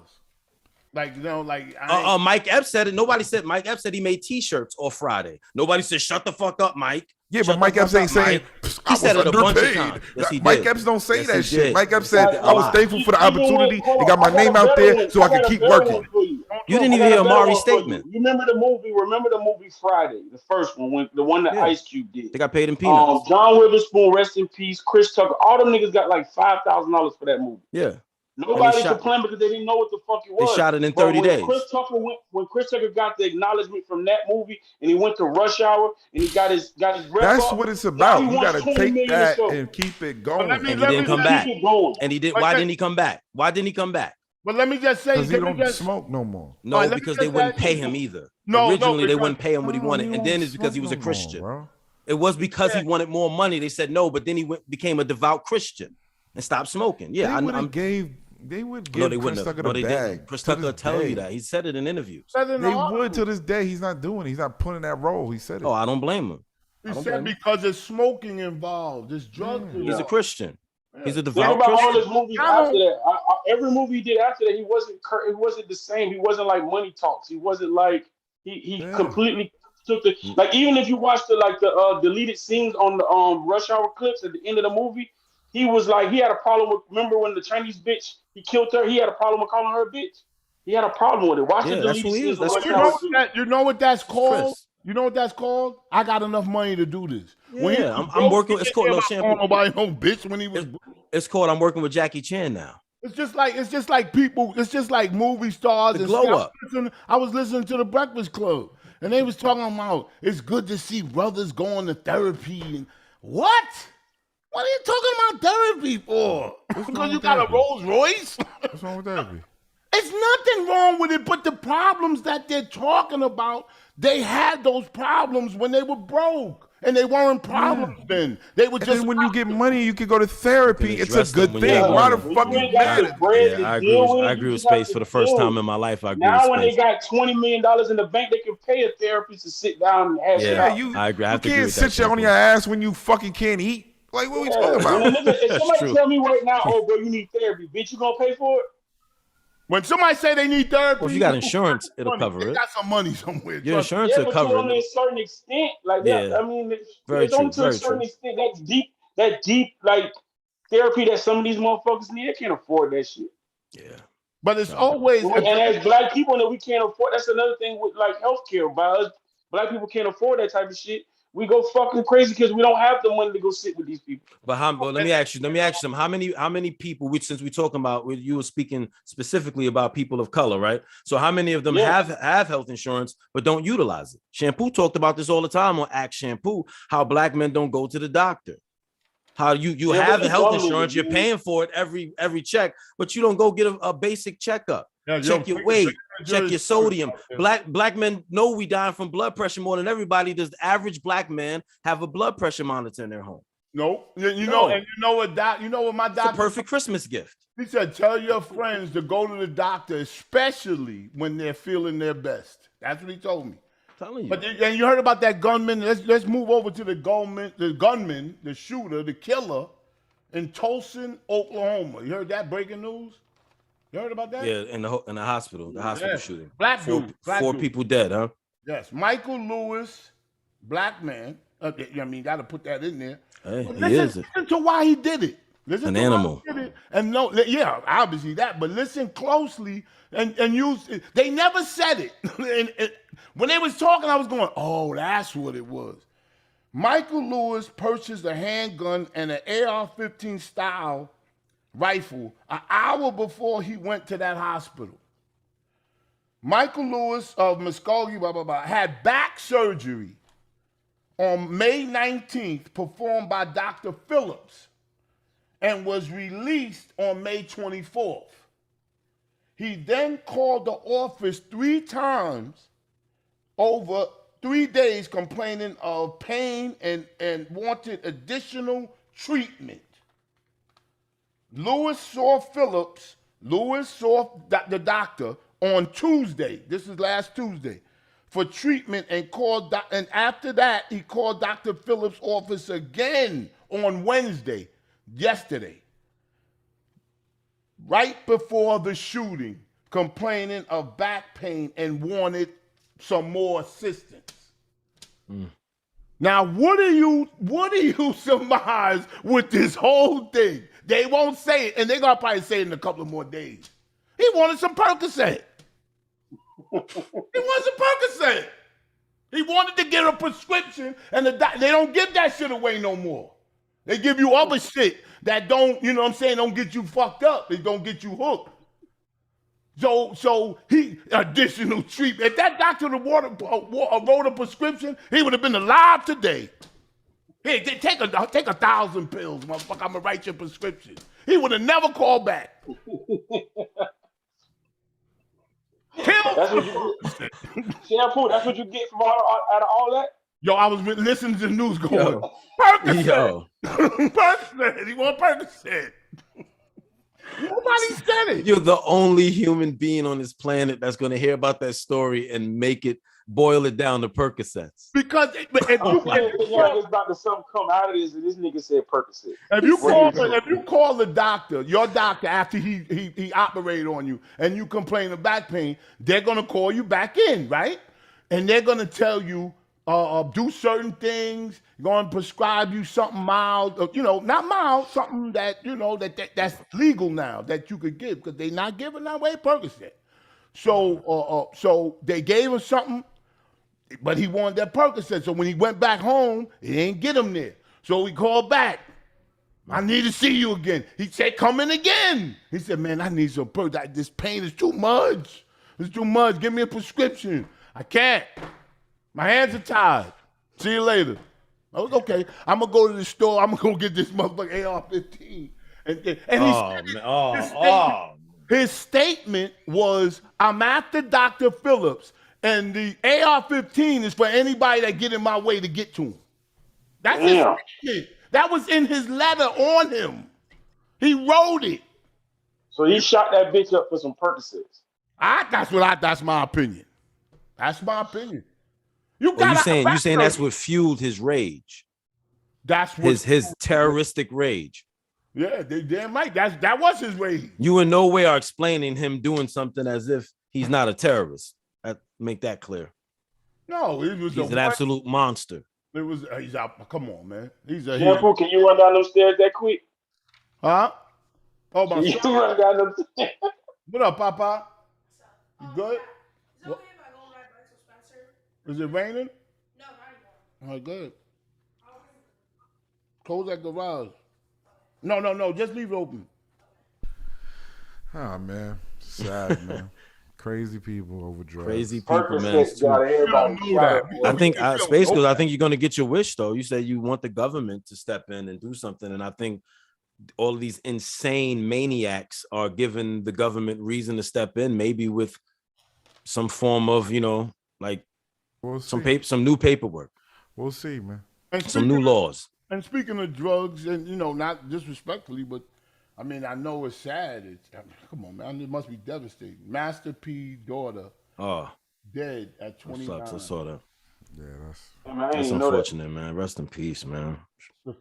Mike Epps said it. Nobody said Mike Epps said he made T-shirts on Friday. Nobody said shut the fuck up, Mike. Yeah, Shut but Mike the Epps fuck ain't up, saying Mike. I He was said it a bunch of underpaid. times. Yes, he Mike did. Epps don't say Yes, that he shit. did. Mike Epps He said said it a I was lot. thankful for the Even when, opportunity. hold They on, got my I got name a out better there one. so I I could got a keep better working. one for you. You didn't I even got hear a better Amari's one for you. statement. You remember the movie? Remember the movie Friday, the first one, when the one that Yeah. Ice Cube did. They got paid in peanuts. John Witherspoon, rest in peace. Chris Tucker, all them niggas got like $5,000 for that movie. Yeah. Nobody complained because they didn't know what the fuck it They was. shot it in But 30 days. when Chris Tucker got the acknowledgement from that movie, and he went to Rush Hour, and he got his rep That's up, what it's now he about. You wants got to 20 take million a that show. and keep it But going. And he didn't come back. Keep it going. And he did. But Why didn't he come back? Why didn't he come back? But let me just say, Because he don't smoke no more. No, All right, because they wouldn't pay him either. No, Originally, they because- wouldn't pay him what he wanted, he and then don't it's because he was a smoke no more, Christian. bro. It was because he wanted more money. They said no, but then he became a devout Christian and stopped smoking. Yeah, They would no, give they Chris wouldn't Tucker have. No, the they bag. didn't. Chris to Tucker this tell day. you that. He said it in interviews. They would to this day. He's not doing it. He's not pulling that role. He said it. Oh, I don't blame him. He said because there's smoking involved, there's drugs involved. He's a Christian. He's a Think devout about all his Christian. movies after that. Every movie he did after that, he wasn't the same. He wasn't like Money Talks. He wasn't like he completely took the like. Even if you watch the deleted scenes on the Rush Hour clips at the end of the movie, he was like he had a problem with. Remember when the Chinese bitch he killed her? He had a problem with calling her a bitch. He had a problem with it. Watch the deleted scenes. You know what that's called? Chris. You know what that's called? I got enough money to do this. Yeah, I'm working. It's called no shampoo. Nobody no bitch when he was. It's called I'm working with Jackie Chan now. It's just like people. It's just like movie stars. The glow up. I was listening to the Breakfast Club, and they was talking about it's good to see brothers going to therapy. And what? What are you talking about therapy for? Because you got a Rolls Royce? What's wrong with therapy? It's nothing wrong with it, but the problems that they're talking about, they had those problems when they were broke. And they weren't problems then. They were just. And when you get money, you can go to therapy. It's a good when thing. you Why the have fuck you mad at me? Yeah, I agree with Space for the first time in my life. I agree now with when Space. they got $20 million in the bank, they can pay a therapist to sit down and hash it out. I agree. I have to you agree can't with that, sit on your ass when you fucking can't eat. Like, what are we talking about? If somebody true. tell me right now, oh, bro, you need therapy, bitch, you gonna pay for it? When somebody say they need therapy, Well, if you got insurance, it'll cover they it. got some money somewhere. Your insurance Yeah, will but cover to only it. a certain extent. Like Yeah. that, I mean, Very it's only true, to a very certain true. extent. That deep, like therapy that some of these motherfuckers need. They can't afford that shit. Yeah. But it's always. And as black people that we can't afford, that's another thing with like healthcare. By us, black people can't afford that type of shit. We go fucking crazy because we don't have the money to go sit with these people. But let me ask you them. How many people, since we're talking about, you were speaking specifically about people of color, right? So how many of them have health insurance but don't utilize it? Shampoo talked about this all the time on Act Shampoo, how black men don't go to the doctor. How you have health insurance, you're paying for it every check, but you don't go get a basic checkup. Check your weight, check your sodium. Black men know we die from blood pressure more than everybody. Does the average black man have a blood pressure monitor in their home? No. You know what my doctor. It's a perfect Christmas gift. He said, tell your friends to go to the doctor, especially when they're feeling their best. That's what he told me. Telling you. But and you heard about that gunman. Let's move over to the gunman, the shooter, the killer in Tulsa, Oklahoma. You heard that breaking news? You heard about that? Yeah, in the hospital, shooting. Four people dead, huh? Yes, Michael Lewis, black man. Got to put that in there. Hey, listen to why he did it. Listen an to animal. Why he did it. And no, obviously that, but listen closely and use. They never said it. and when they was talking, I was going, "Oh, that's what it was." Michael Lewis purchased a handgun and an AR-15 style rifle an hour before he went to that hospital. Michael Lewis of Muskogee, had back surgery on May 19th performed by Dr. Phillips and was released on May 24th. He then called the office 3 times over 3 days complaining of pain and wanted additional treatment. Lewis saw the doctor on Tuesday. This is last Tuesday for treatment and and after that he called Dr. Phillips' office again on Wednesday, yesterday, right before the shooting, complaining of back pain and wanted some more assistance. Now, what do you surmise with this whole thing? They won't say it, and they're gonna probably say it in a couple of more days. He wanted some Percocet. He wanted some Percocet. He wanted to get a prescription, and they don't give that shit away no more. They give you other shit that don't, you know what I'm saying, don't get you fucked up. They don't get you hooked. So he additional treatment. If that doctor wrote a prescription, he would have been alive today. Hey, take 1,000 pills, motherfucker. I'm gonna write your prescription. He would have never called back. That's what you get. Shampoo, that's what you get from out of all that? Yo, I was listening to the news going, Percocet. Yo. Percocet. He want Percocet. Nobody said it. You're the only human being on this planet that's going to hear about that story and make it boil it down to Percocets. Because if it's about to something come out of this, and this nigga said Percocet. If you call the doctor, your doctor, after he operated on you, and you complain of back pain, they're gonna call you back in, right? And they're gonna tell you do certain things. Going to prescribe you something mild, not mild, something that that's legal now that you could give, because they're not giving away Percocet. So they gave him something, but he wanted that Percocet. So when he went back home, he didn't get him there. So he called back. I need to see you again. He said, come in again. He said, man, I need some Percocet. This pain is too much. It's too much. Give me a prescription. I can't. My hands are tied. See you later. I was okay. I'm gonna go to the store. I'm gonna go get this motherfucker AR-15. His statement was, I'm after Dr. Phillips, and the AR-15 is for anybody that get in my way to get to him. That's his statement. That was in his letter on him. He wrote it. So he shot that bitch up for some Percocets. That's my opinion. That's my opinion. You saying that's what fueled his rage? That's what his terroristic rage. Yeah, they damn right. That was his rage. You in no way are explaining him doing something as if he's not a terrorist. Make that clear. No, he's an absolute monster. It was. He's out. Come on, man. Shampoo, can you run down those stairs that quick? Huh? Oh my. You run down them stairs. What up, Papa? You good? Is it okay if I go ride bikes with Spencer? Is it raining? No, not anymore. All right, good. Close that garage. No. Just leave it open. Oh, man. Sad, man. Crazy people over drugs. Crazy people, man. I think you're going to get your wish, though. You said you want the government to step in and do something. And I think all of these insane maniacs are giving the government reason to step in, maybe with some form of, some new paperwork. We'll see, man. Some new laws. And speaking of drugs, and not disrespectfully, but I mean, I know it's sad. Come on, man, it must be devastating. Master P daughter, dead at 29. I saw that. Yeah, that's unfortunate, man. Rest in peace, man.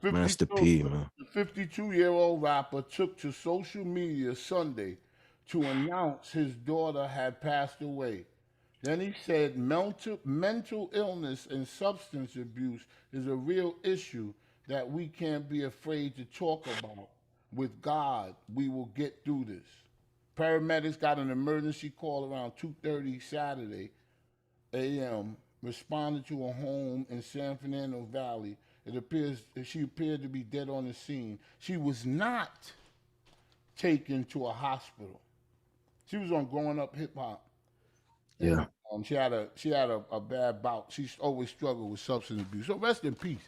Master P, man. The 52-year-old rapper took to social media Sunday to announce his daughter had passed away. Then he said mental illness and substance abuse is a real issue that we can't be afraid to talk about. With God, we will get through this. Paramedics got an emergency call around 2:30 Saturday a.m., responded to a home in San Fernando Valley. It appears that she appeared to be dead on the scene. She was not taken to a hospital. She was on Growing Up Hip Hop. Yeah. She had a bad bout. She's always struggled with substance abuse. So rest in peace.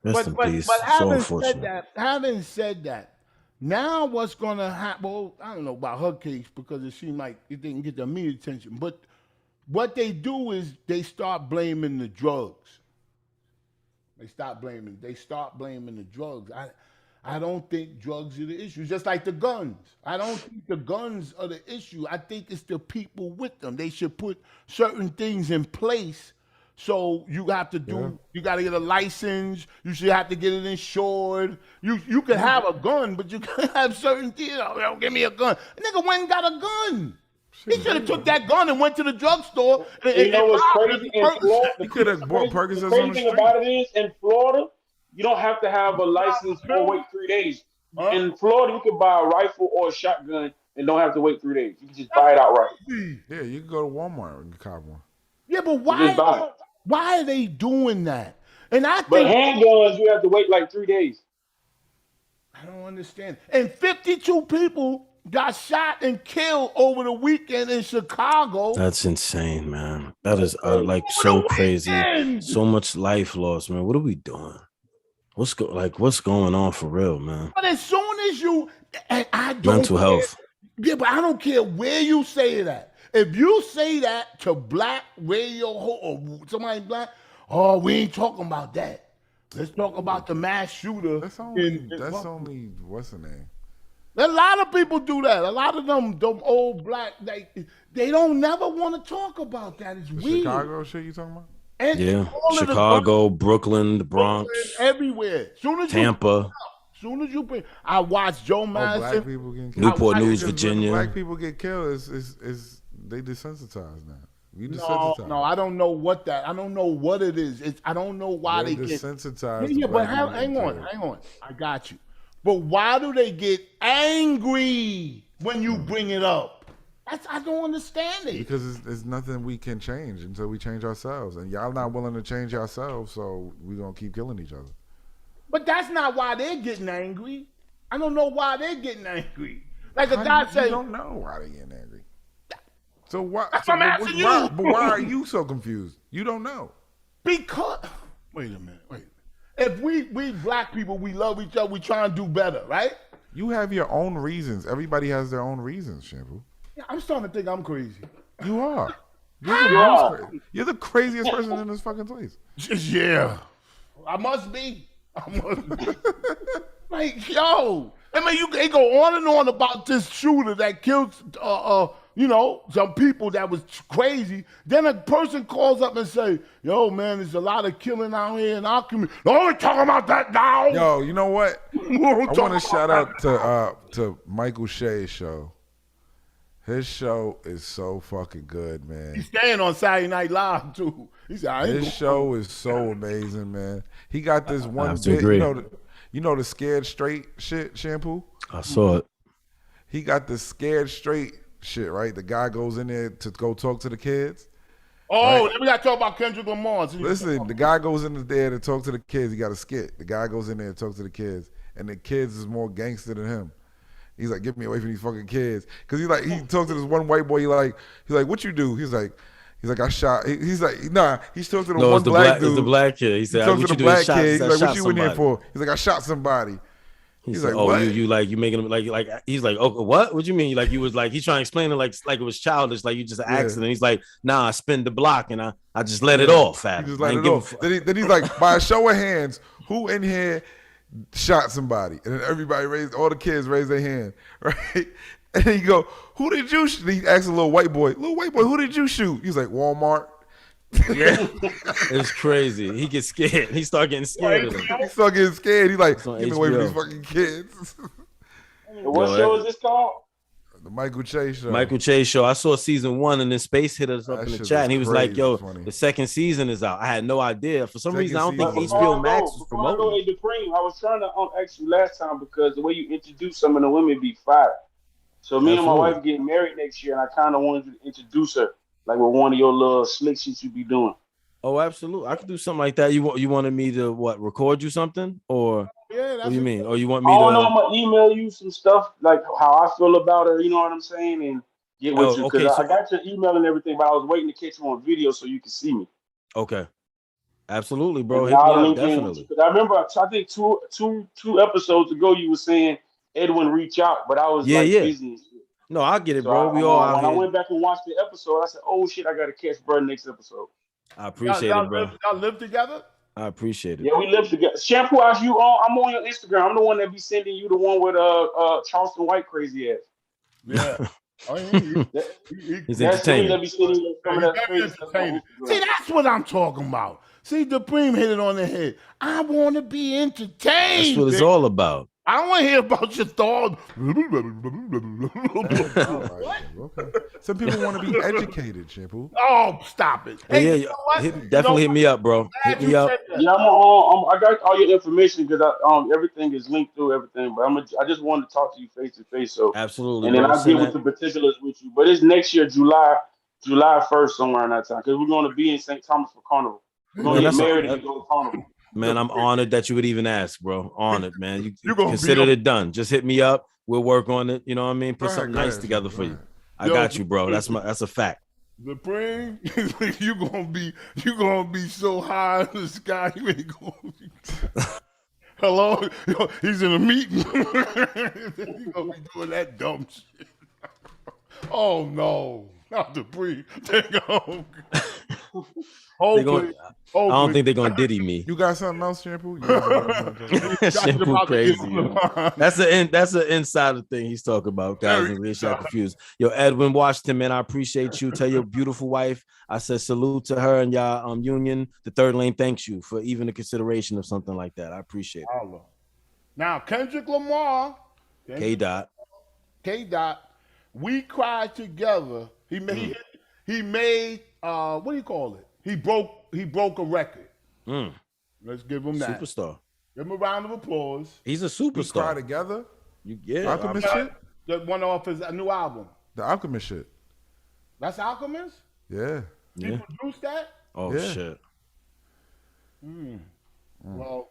Rest in peace. But having said that, now what's gonna happen? Well, I don't know about her case because it seemed like it didn't get the immediate attention. But what they do is they start blaming the drugs. They start blaming the drugs. I don't think drugs are the issue. Just like the guns. I don't think the guns are the issue. I think it's the people with them. They should put certain things in place. So you have to do. You got to get a license. You should have to get it insured. You can have a gun, but you can have certain things. Give me a gun. A nigga went and got a gun. He should have took that gun and went to the drugstore. You know what's crazy in Florida? He could have bought The Percocets crazy on the thing street. about it is, in Florida, you don't have to have a license or wait 3 days. In Florida, you can buy a rifle or a shotgun and don't have to wait 3 days. You can just buy it outright. Yeah, you can go to Walmart and cop one. Yeah, but You just buy it. why are they doing that? And I But think handguns, you have to wait like 3 days. I don't understand. And 52 people got shot and killed over the weekend in Chicago. That's insane, man. That is like so crazy. So much life lost, man. What are we doing? What's going on for real, man? But as soon as you, and I don't Mental care, health. Yeah, but I don't care where you say that. If you say that to black radio or somebody black, oh, we ain't talking about that. Let's talk about the mass shooter. That's only what's the name? A lot of people do that. A lot of them old black, they don't never want to talk about that. It's weird. Chicago shit you talking about? And Yeah, all of the Chicago, Brooklyn, the Bronx, everywhere. Soon as Tampa. Soon as you bring, I watched Joe Madison. Black people getting killed. Newport News, Because Virginia. when black people get killed, is they desensitized now. We desensitized. No, I don't know what that. I don't know what it is. I don't know why They're they get desensitized. Yeah, to but black people hang getting on. killed. I got you. But why do they get angry when you bring it up? I don't understand it. Because it's nothing we can change until we change ourselves, and y'all not willing to change yourselves, so we gonna keep killing each other. But that's not why they're getting angry. I don't know why they're getting angry. Like a guy said, you don't know why they're getting angry. So why? That's what I'm asking you. But why are you so confused? You don't know. Because wait a minute. If we black people, we love each other, we try and do better, right? You have your own reasons. Everybody has their own reasons, Shampoo. Yeah, I'm starting to think I'm crazy. You are. You're the craziest person in this fucking place. Yeah. I must be. Like, yo. I mean, they go on and on about this shooter that killed, some people that was crazy. Then a person calls up and say, yo, man, there's a lot of killing out here in our community. No, we're talking about that now. Yo, you know what? I want to shout out to Michael Shea's show. His show is so fucking good, man. He's staying on Saturday Night Live, too. His show is so amazing, man. He got this one bit, you know the Scared Straight shit, Shampoo? I saw it. He got the Scared Straight shit, right? The guy goes in there to go talk to the kids. Oh, right? then we got to talk about Kendrick Lamar. Listen, the guy goes in there to talk to the kids. He got a skit. The guy goes in there to talk to the kids, and the kids is more gangster than him. He's like, get me away from these fucking kids. Because he talked to this one white boy. He's like, what you do? He's like, I shot. He's like, nah. He's talking to the one black dude. It's the black kid. He said, he talked to the black kid. He's like, what you in here somebody. for? He's like, I shot somebody. He's like, oh, what? you making him like he's like, oh, what? What you mean? Like you was like he's trying to explain it like it was childish, like you just an accident. He's like, nah, I spin the block and I just let it off. He just let it off. Then he's like, by a show of hands, who in here shot somebody? And then everybody all the kids raised their hand, right? And then you go, who did you shoot? He asked a little white boy, who did you shoot? He's like, Walmart. Yeah, it's crazy. He gets scared. He start getting scared. He start getting scared. He's like, get me away from these fucking kids. What show is this called? The Michael Chase show. Michael Chase show. I saw season 1 and then Space hit us up in the chat and he was like, yo, the second season is out. I had no idea. For some reason, I don't think HBO Max was promoting. I was trying to ask you last time because the way you introduce some of the women be fire. So me and my wife getting married next year and I kind of wanted you to introduce her. Like with one of your little slick shit you be doing. Oh, absolutely. I could do something like that. You wanted me to record you something? Or yeah, what do you mean? Or you want me to I'm gonna email you some stuff like how I feel about her, you know what I'm saying? And get with you. Because I got your email and everything, but I was waiting to catch you on video so you can see me. Okay. Absolutely, bro. Hit me up, definitely. I remember I think two episodes ago you were saying Edwin reach out, but I was busy and shit. No, I get it, So bro. We all out here. When I went back and watched the episode, I said, "Oh shit, I gotta catch bro next episode." I appreciate it, bro. Y'all live together? I appreciate it. Yeah, we live together. Shampoo, I'm on your Instagram. I'm the one that be sending you the one with Charleston White crazy ass. Yeah. He's entertaining. See, that's what I'm talking about. See, Dupreme hit it on the head. I want to be entertained. That's what it's all about. I don't want to hear about your thoughts. What? Okay. Some people want to be educated, Shampoo. Oh, stop it. Hey, Yeah, you know what? definitely hit me up, bro. Hit Glad you me up. said that. Yeah, I got all your information because everything is linked through everything. But I just wanted to talk to you face to face. So, Absolutely, and then bro. I'll get Send with that. the particulars with you. But it's next year, July 1st, somewhere in that time, because we're going to be in St. Thomas for Carnival. We're going Man, to get that's married a, and go to Carnival. man. I'm honored that you would even ask, bro. Honored, man. You You're gonna be considered on- it done. Just hit me up. We'll work on it. You know what I mean? Put something Go nice ahead, together Shampoo, for go you. ahead. I got you, bro. That's a fact. Supreme, you gonna be so high in the sky, you ain't gonna be. Hello, he's in a meeting. You gonna be doing that dumb shit. Oh no, not the pre. Take home. They Hold gonna, please. I Hold don't please. think they're gonna diddy me. You got something else, Shampoo? You got something else? Shampoo About to get crazy. on the Yo. line. That's an insider thing he's talking about, guys. In case y'all confused. Yo, Edwin Washington, man, I appreciate you. Tell your beautiful wife I said salute to her and y'all union. The third lane thanks you for even the consideration of something like that. I appreciate it. Holla. Now Kendrick Lamar, K Dot. K Dot, we cried together. He made what do you call it? He broke a record. Mm. Let's give him that. Superstar. Give him a round of applause. He's a We cry superstar. together. Yeah. Alchemist shit. That one off his new album. The Alchemist shit. That's Alchemist? Yeah. He Yeah. produced that? Oh Yeah. shit. Well,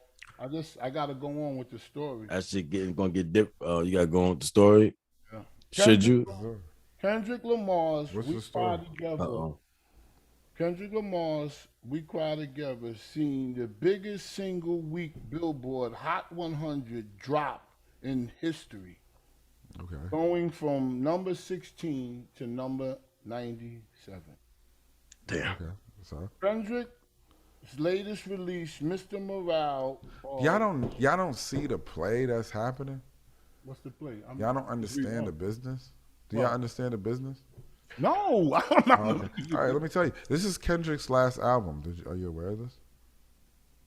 I gotta go on with the story. That shit gonna get dip. You gotta go on with the story. Yeah. Should you? Kendrick Lamar's What's We the story? Cry Together. Uh-oh. Kendrick Lamar's We Cry Together seen the biggest single week Billboard Hot 100 drop in history, Okay. going from number 16 to number 97. Damn. Okay. So Kendrick's latest release, Mr. Morale. y'all don't see the play that's happening. What's the play? Y'all don't understand the business. Do y'all understand the business? No, I'm not. Okay. All right, let me tell you. This is Kendrick's last album. Are you aware of this?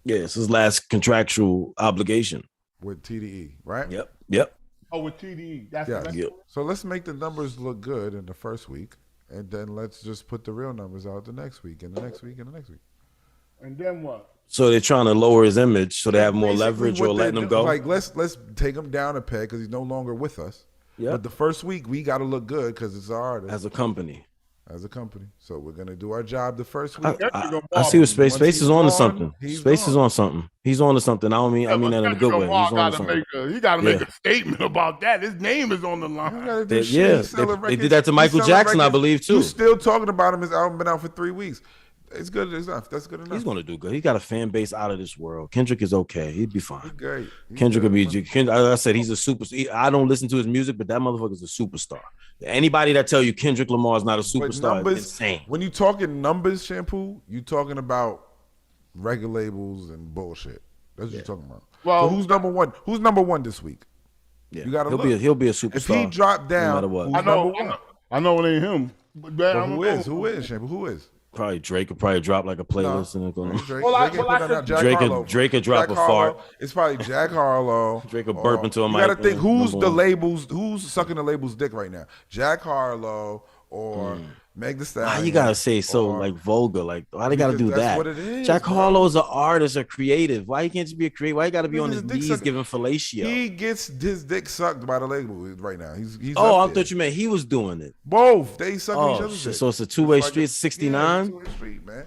Yeah, it's his last contractual obligation. With TDE, right? Yep. Oh, with TDE. That's Yeah. the Yep. So let's make the numbers look good in the first week, and then let's just put the real numbers out the next week, and the next week, and the next week. And then what? So they're trying to lower his image so they have more Basically, leverage what or letting they're him doing, go. Like let's take him down a peg because he's no longer with us. Yep. But the first week we got to look good because it's our artist As a company. as a company. So we're gonna do our job the first I, week. I see what Space Once Space he's is on to gone, something. he's Space is gone. on something. He's on to something. I mean that in a good way. He's on to something. He got to make Yeah. a statement about that. His name is on the You line. gotta do They- shit. yeah, He's selling they records. did that to He's Michael selling Jackson, I records. believe, too. You still talking about him? His album been out for 3 weeks. It's good enough. That's good enough. He's gonna do good. He got a fan base out of this world. Kendrick is okay. He'd be He's fine. great. He's Kendrick good. could be. As I said, he's a super. I don't listen to his music, but that motherfucker's a superstar. Anybody that tell you Kendrick Lamar is not a But superstar is insane. When you talking numbers, Shampoo, you talking about record labels and bullshit. That's what you're talking about. Well- so who's number one? Who's number one this week? Yeah, You gotta he'll look. be a If superstar. he dropped down, matter what. who's I know, number one? I know it ain't him. But But who is? Who is, Shampoo? Who is? Probably Drake could probably drop like a playlist and it's going. Drake. Well, I- Drake, well, I ain't put said- out Jack Drake Harlow. could drop Jack a Harlow. fart. It's probably Jack Harlow. Drake could burp into a You mic gotta think and who's number the one. labels, who's sucking the label's dick right now? Jack Harlow or Meg Thee Stallion. Why you gotta say so or- like vulgar? Like why they gotta Because do that's that? what it is, Jack bro. Harlow's an artist, a creative. Why he can't just be a creative? Why you gotta be on his Niggas dick knees sucking. giving fellatio? He gets his dick sucked by the label right now. He's Oh, up I there. thought you meant he was doing it. Both. They suck each Oh, other's shit. dick. So it's a two-way like street. It's 69? Yeah, it's a two-way street, man.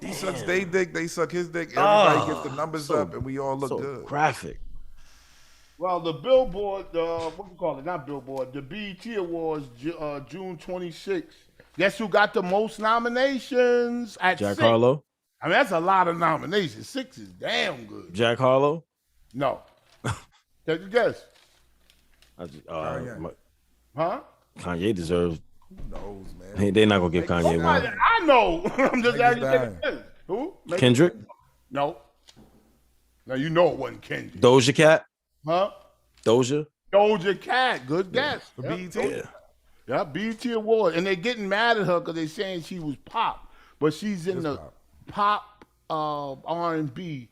He sucks their dick, they suck his dick. Everybody gets the numbers so- up, and we all look So good. graphic. Well, the Billboard, what you call it? Not Billboard. The BET Awards, June 26th. Guess who got the most nominations? At Jack 6. Harlow. I mean, that's a lot of nominations. 6 is damn good. Jack Harlow. No. Take a guess. Kanye. Huh? Kanye deserves. Who knows, man? Hey, they're not gonna give Kanye Somebody, one. I know. I'm just Meg asking Thee you. Take a Stallion. guess. Who? Meg- Kendrick. No. Now you know it wasn't Kendrick. Doja Cat. Huh? Doja. Doja Cat. Good guess. The Yeah, BET? Doja. Yeah, BET Award. And they're getting mad at her because they're saying she was pop. But she's in the pop. pop R&B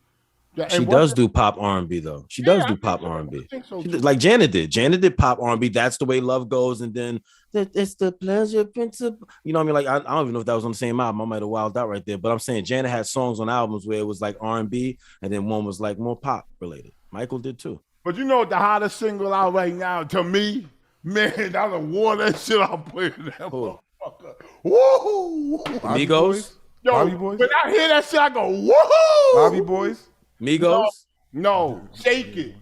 She does do pop R&B though. She does do pop R&B. I think so Like Janet did. Janet did pop R&B. That's the way love goes. And then it's the pleasure principle. You know what I mean? Like I don't even know if that was on the same album. I might have wilded out right there. But I'm saying Janet had songs on albums where it was like R&B, and then one was like more pop related. Michael did too. But you know what the hottest single out right now to me? Man, I done wore that shit out playing that motherfucker. Woohoo! Migos? Yo, Bobby Boys? when I hear that shit, I go, woohoo! Bobby Boys? Migos? No, shake it.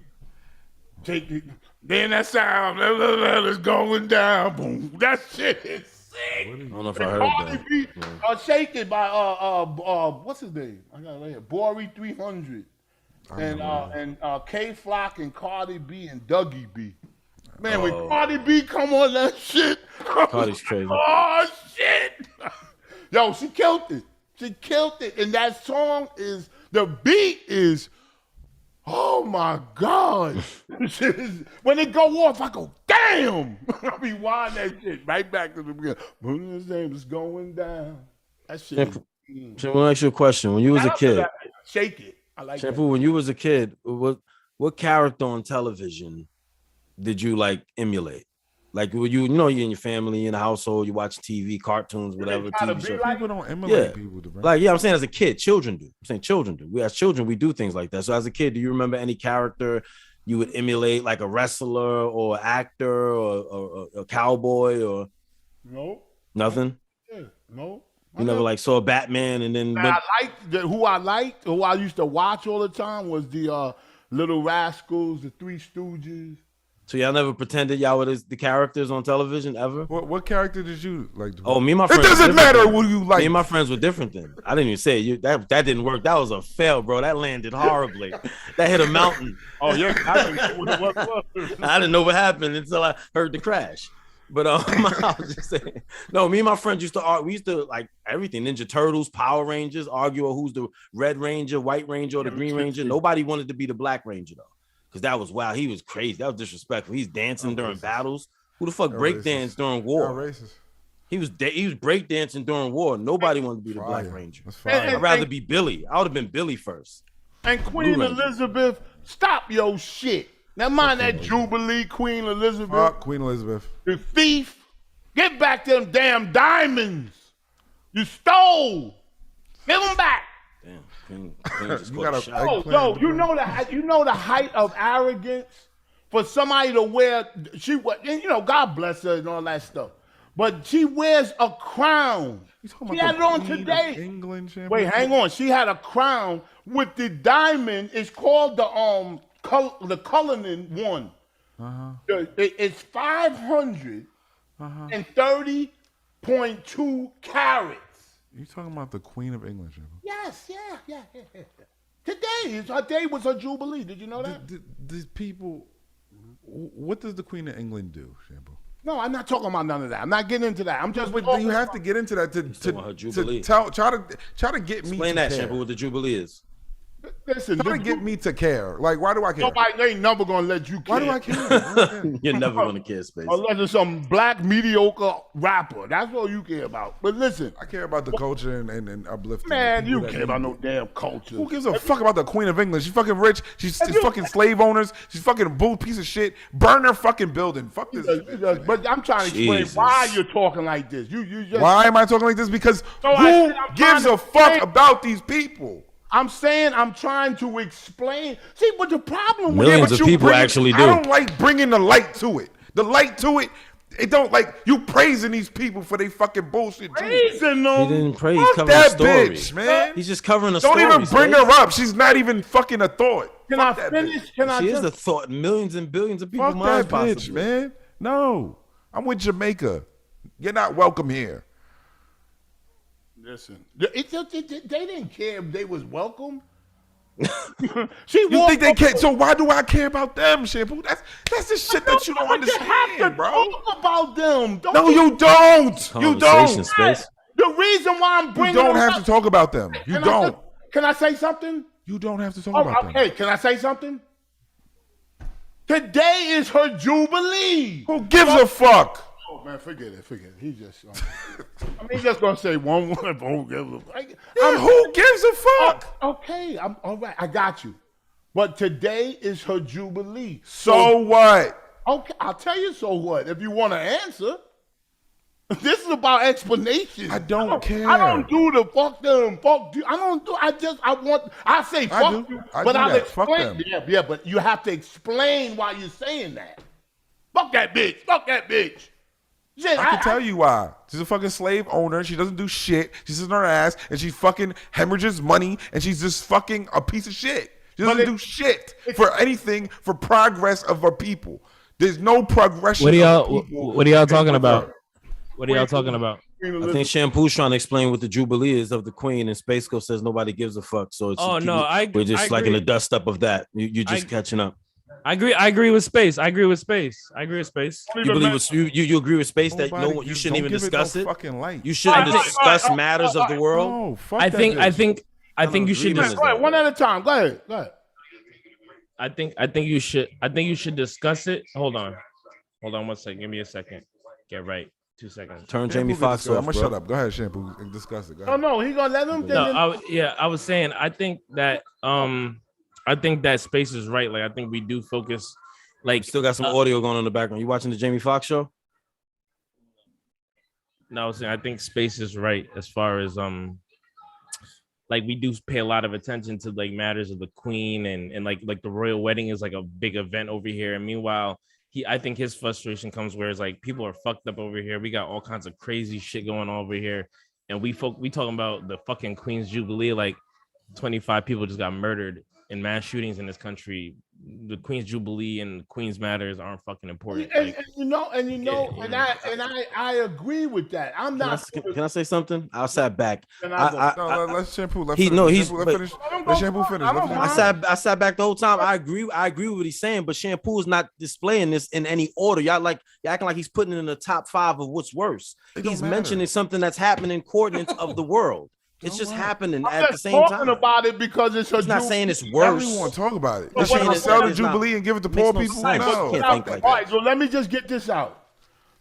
Shake it. Then that sound, it's going down. Boom. That shit is sick. I don't know if I heard that. Shake it by what's his name? I got it right here. Bori 300. And K Flock and Cardi B and Dougie B. Man, when Cardi B come on that shit. Cardi's crazy. Oh shit. Yo, she killed it. She killed it. And that song is, the beat is, oh my God. When it go off, I go, damn. I rewind that shit right back to the beginning. His name is going down. That shit. So let me ask you a question. When you was a kid, shake it. I like Shampoo, when you was a kid, what character on television did you like emulate? Like, were you in your family, in the household, you watch TV, cartoons, whatever. TV shows. People don't emulate people. Like, I'm saying as a kid, children do. I'm saying children do. We as children, we do things like that. So as a kid, do you remember any character you would emulate, like a wrestler or actor or a cowboy or? No. Nothing? Yeah, no. You never like saw Batman and then who I used to watch all the time was the Little Rascals, the Three Stooges. So y'all never pretended y'all were the characters on television ever? What character did you like? Oh, me and my friends. It doesn't matter what you like. Me and my friends were different then. I didn't even say it. That didn't work. That was a fail, bro. That landed horribly. That hit a mountain. Oh yeah, I didn't know what happened until I heard the crash. But I was just saying. No, me and my friends used to like everything. Ninja Turtles, Power Rangers, argue who's the Red Ranger, White Ranger, or the Green Ranger. Nobody wanted to be the Black Ranger though. Because that was wild. He was crazy. That was disrespectful. He's dancing during battles. Who the fuck break dance during war? Racist. He was break dancing during war. Nobody wanted to be the Black Ranger. I'd rather be Billy. I would have been Billy first. And Queen Elizabeth, stop your shit. Now mind that Jubilee, Queen Elizabeth. Fuck Queen Elizabeth. The thief. Get back them damn diamonds. You stole. Give them back. Damn. You know the height of arrogance for somebody to wear. God bless her and all that stuff, but she wears a crown. She had it on today. England, wait, hang on. She had a crown with the diamond. It's called the Cullinan one. It's 530.2 carats. You talking about the Queen of England, Shampoo? Yes, yeah. Today, her day was her jubilee. Did you know that? These people, what does the Queen of England do, Shampoo? No, I'm not talking about none of that. I'm not getting into that. I'm just. But you have to get into that to try to get me. Explain that, Shampoo, what the jubilee is. Listen, try to get me to care. Like, why do I care? Nobody ain't never gonna let you care. Why do I care? You're never gonna care, Space. Unless it's some black mediocre rapper. That's all you care about. But listen, I care about the culture and uplifting. Man, you care about no damn culture. Who gives a fuck about the Queen of England? She's fucking rich. She's fucking slave owners. She's fucking a bull piece of shit. Burn her fucking building. Fuck this. But I'm trying to explain why you're talking like this. You just. Why am I talking like this? Because who gives a fuck about these people? I'm saying I'm trying to explain. See, but the problem with millions of people actually do. I don't like bringing the light to it. The light to it. It don't like you praising these people for their fucking bullshit. Praising them. He didn't praise. Fuck covering that a story. bitch, man. He's just covering a story. Don't even bring her up. She's not even fucking a thought. Can I finish? She is the thought. Millions and billions of people. Fuck that bitch, man. No, I'm with Jamaica. You're not welcome here. Listen, they didn't care if they was welcome. You think they care? So why do I care about them, Shampoo? That's the shit that you don't understand, you have to bro. Talk about them. No, you don't. You don't. Space. The reason why I'm bringing you don't have to talk about them. You don't. Can I say something? You don't have to talk about them. Okay, can I say something? Today is her jubilee. Who gives a fuck? Oh man, forget it. He just. He's just gonna say one word. Who gives a fuck? Okay, I'm all right. I got you. But today is her jubilee. So what? Okay, I'll tell you so what. If you want to answer, this is about explanation. I don't care. I don't do the fuck them, fuck you. I don't do. I say fuck do. you, I but do I'll that. Fuck explain. them. Yeah, but you have to explain why you're saying that. Fuck that bitch. Fuck that bitch. Shit, I can tell you why. She's a fucking slave owner. She doesn't do shit. She sits on her ass and she fucking hemorrhages money and she's just fucking a piece of shit. She doesn't do shit for anything for progress of our people. There's no progression. What are y'all What talking about? What are y'all talking about? I think Shampoo's trying to explain what the Jubilee is of the Queen, and Space Ghost says nobody gives a fuck. So it's we're just like in the dust up of that. You're just catching up. I agree with Space. You believe you agree with Space that you shouldn't even discuss it. You shouldn't discuss matters of the world. No, fuck I that think bitch. you should. Go ahead, one at a time. Go ahead. I think you should discuss it. Hold on 1 second. Give me a second. Get right. 2 seconds. Turn Jamie Foxx off. I'm gonna shut up. Go ahead, Shampoo, and discuss it. Go Oh ahead. no, he gonna let him. I was saying I think that Space is right. Like I think we do focus. Like Still got some audio going on in the background. You watching the Jamie Foxx show? No, I was saying I think Space is right as far as like we do pay a lot of attention to like matters of the Queen and like the royal wedding is like a big event over here. And meanwhile, I think his frustration comes where it's like people are fucked up over here. We got all kinds of crazy shit going on over here, and we talking about the fucking Queen's Jubilee. Like 25 people just got murdered in mass shootings in this country. The Queen's Jubilee and Queen's Matters aren't fucking important. And I agree with that. I'm not. Can I say something? I sat back. Let's Shampoo. Let Shampoo finish. I sat back the whole time. I agree with what he's saying, but Shampoo is not displaying this in any order. Y'all acting like he's putting it in the top 5 of what's worse. He's mentioning something that's happening in coordinates of the world. It's just happening at the same time. Talking about it because it's He's not saying it's worse. We want to talk about it. They're They're trying to sell the it's not- Jubilee and give it to poor makes no people. sense. No. You can't think like All that. right, so let me just get this out.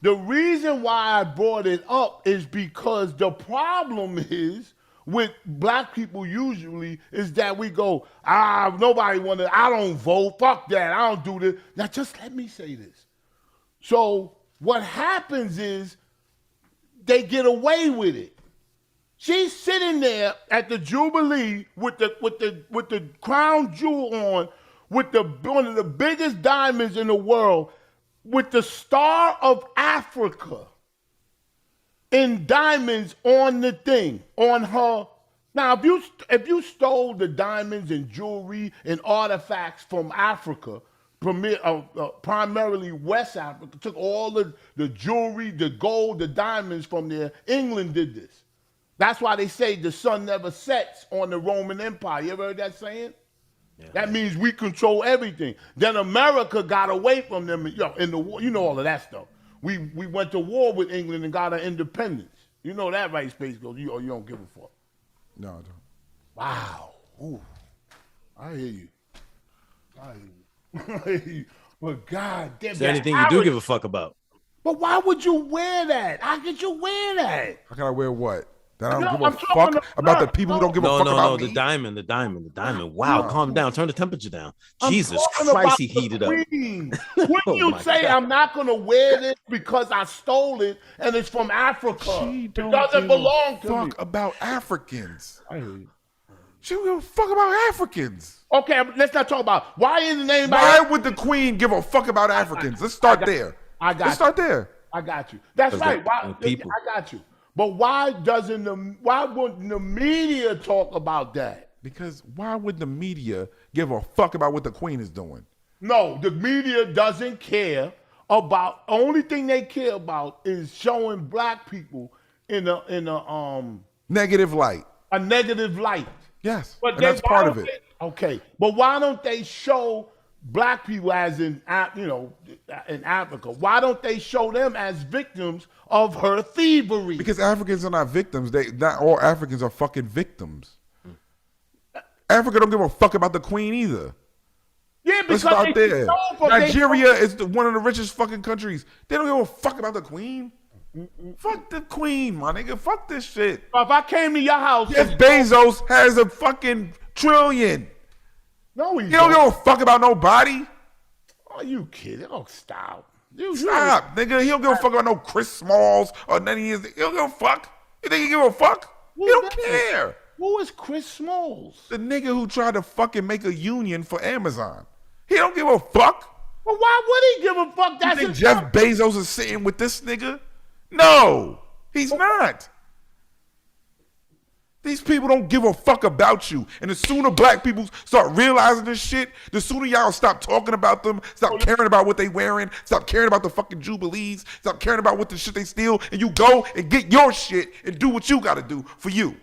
The reason why I brought it up is because the problem is with black people usually is that we go, nobody want to, I don't vote, fuck that, I don't do this. Now just let me say this. So what happens is they get away with it. She's sitting there at the Jubilee with the crown jewel on, with one of the biggest diamonds in the world, with the Star of Africa in diamonds on the thing, on her. Now, if you stole the diamonds and jewelry and artifacts from Africa, primarily West Africa, took all the jewelry, the gold, the diamonds from there, England did this. That's why they say the sun never sets on the Roman Empire. You ever heard that saying? Yeah. That means we control everything. Then America got away from them in the war. You know all of that stuff. We went to war with England and got our independence. You know that, right, Space Ghost? You don't give a fuck. No, I don't. Wow. Ooh. I hear you. But God damn. Is there anything you do give a fuck about? But why would you wear that? How could you wear that? How can I wear what? That I don't give a fuck about the people who don't give a fuck about me? The diamond. Wow, calm down. Turn the temperature down. Jesus Christ, he heated up. Wouldn't you say God. I'm not going to wear this because I stole it and it's from Africa? It doesn't give belong a to me. fuck about Africans. I hear you. She don't give a fuck about Africans. Okay, let's not talk about why isn't anybody. Why would the Queen give a fuck about Africans? Let's start there. Let's start there. I got you. That's right. Why, people. I got you. But why wouldn't the media talk about that? Because why would the media give a fuck about what the Queen is doing? No, the media doesn't care about. Only thing they care about is showing black people in a Negative light. a negative light. Yes, But and that's part of it. Okay, but why don't they show black people as in Africa? Why don't they show them as victims of her thievery? Because Africans are not victims. Not all Africans are fucking victims. Africa don't give a fuck about the Queen either. Yeah, because Let's start there. they Nigeria is one of the richest fucking countries. They don't give a fuck about the Queen. Fuck the queen, my nigga. Fuck this shit. If I came to your house, Jeff Bezos has a fucking trillion. no, he He don't give a fuck about nobody. Are you kidding? Oh, stop. Stop, nigga. He don't give a fuck about no Chris Smalls or none of his. He don't give a fuck. You think he give a fuck? He don't care. Who is Chris Smalls? The nigga who tried to fucking make a union for Amazon. He don't give a fuck. Well, why would he give a fuck? You That's think his Jeff Bezos is sitting with this nigga? No, he's not. These people don't give a fuck about you. And the sooner black people start realizing this shit, the sooner y'all stop talking about them, stop caring about what they wearing, stop caring about the fucking jubilees, stop caring about what the shit they steal, and you go and get your shit and do what you gotta do for you.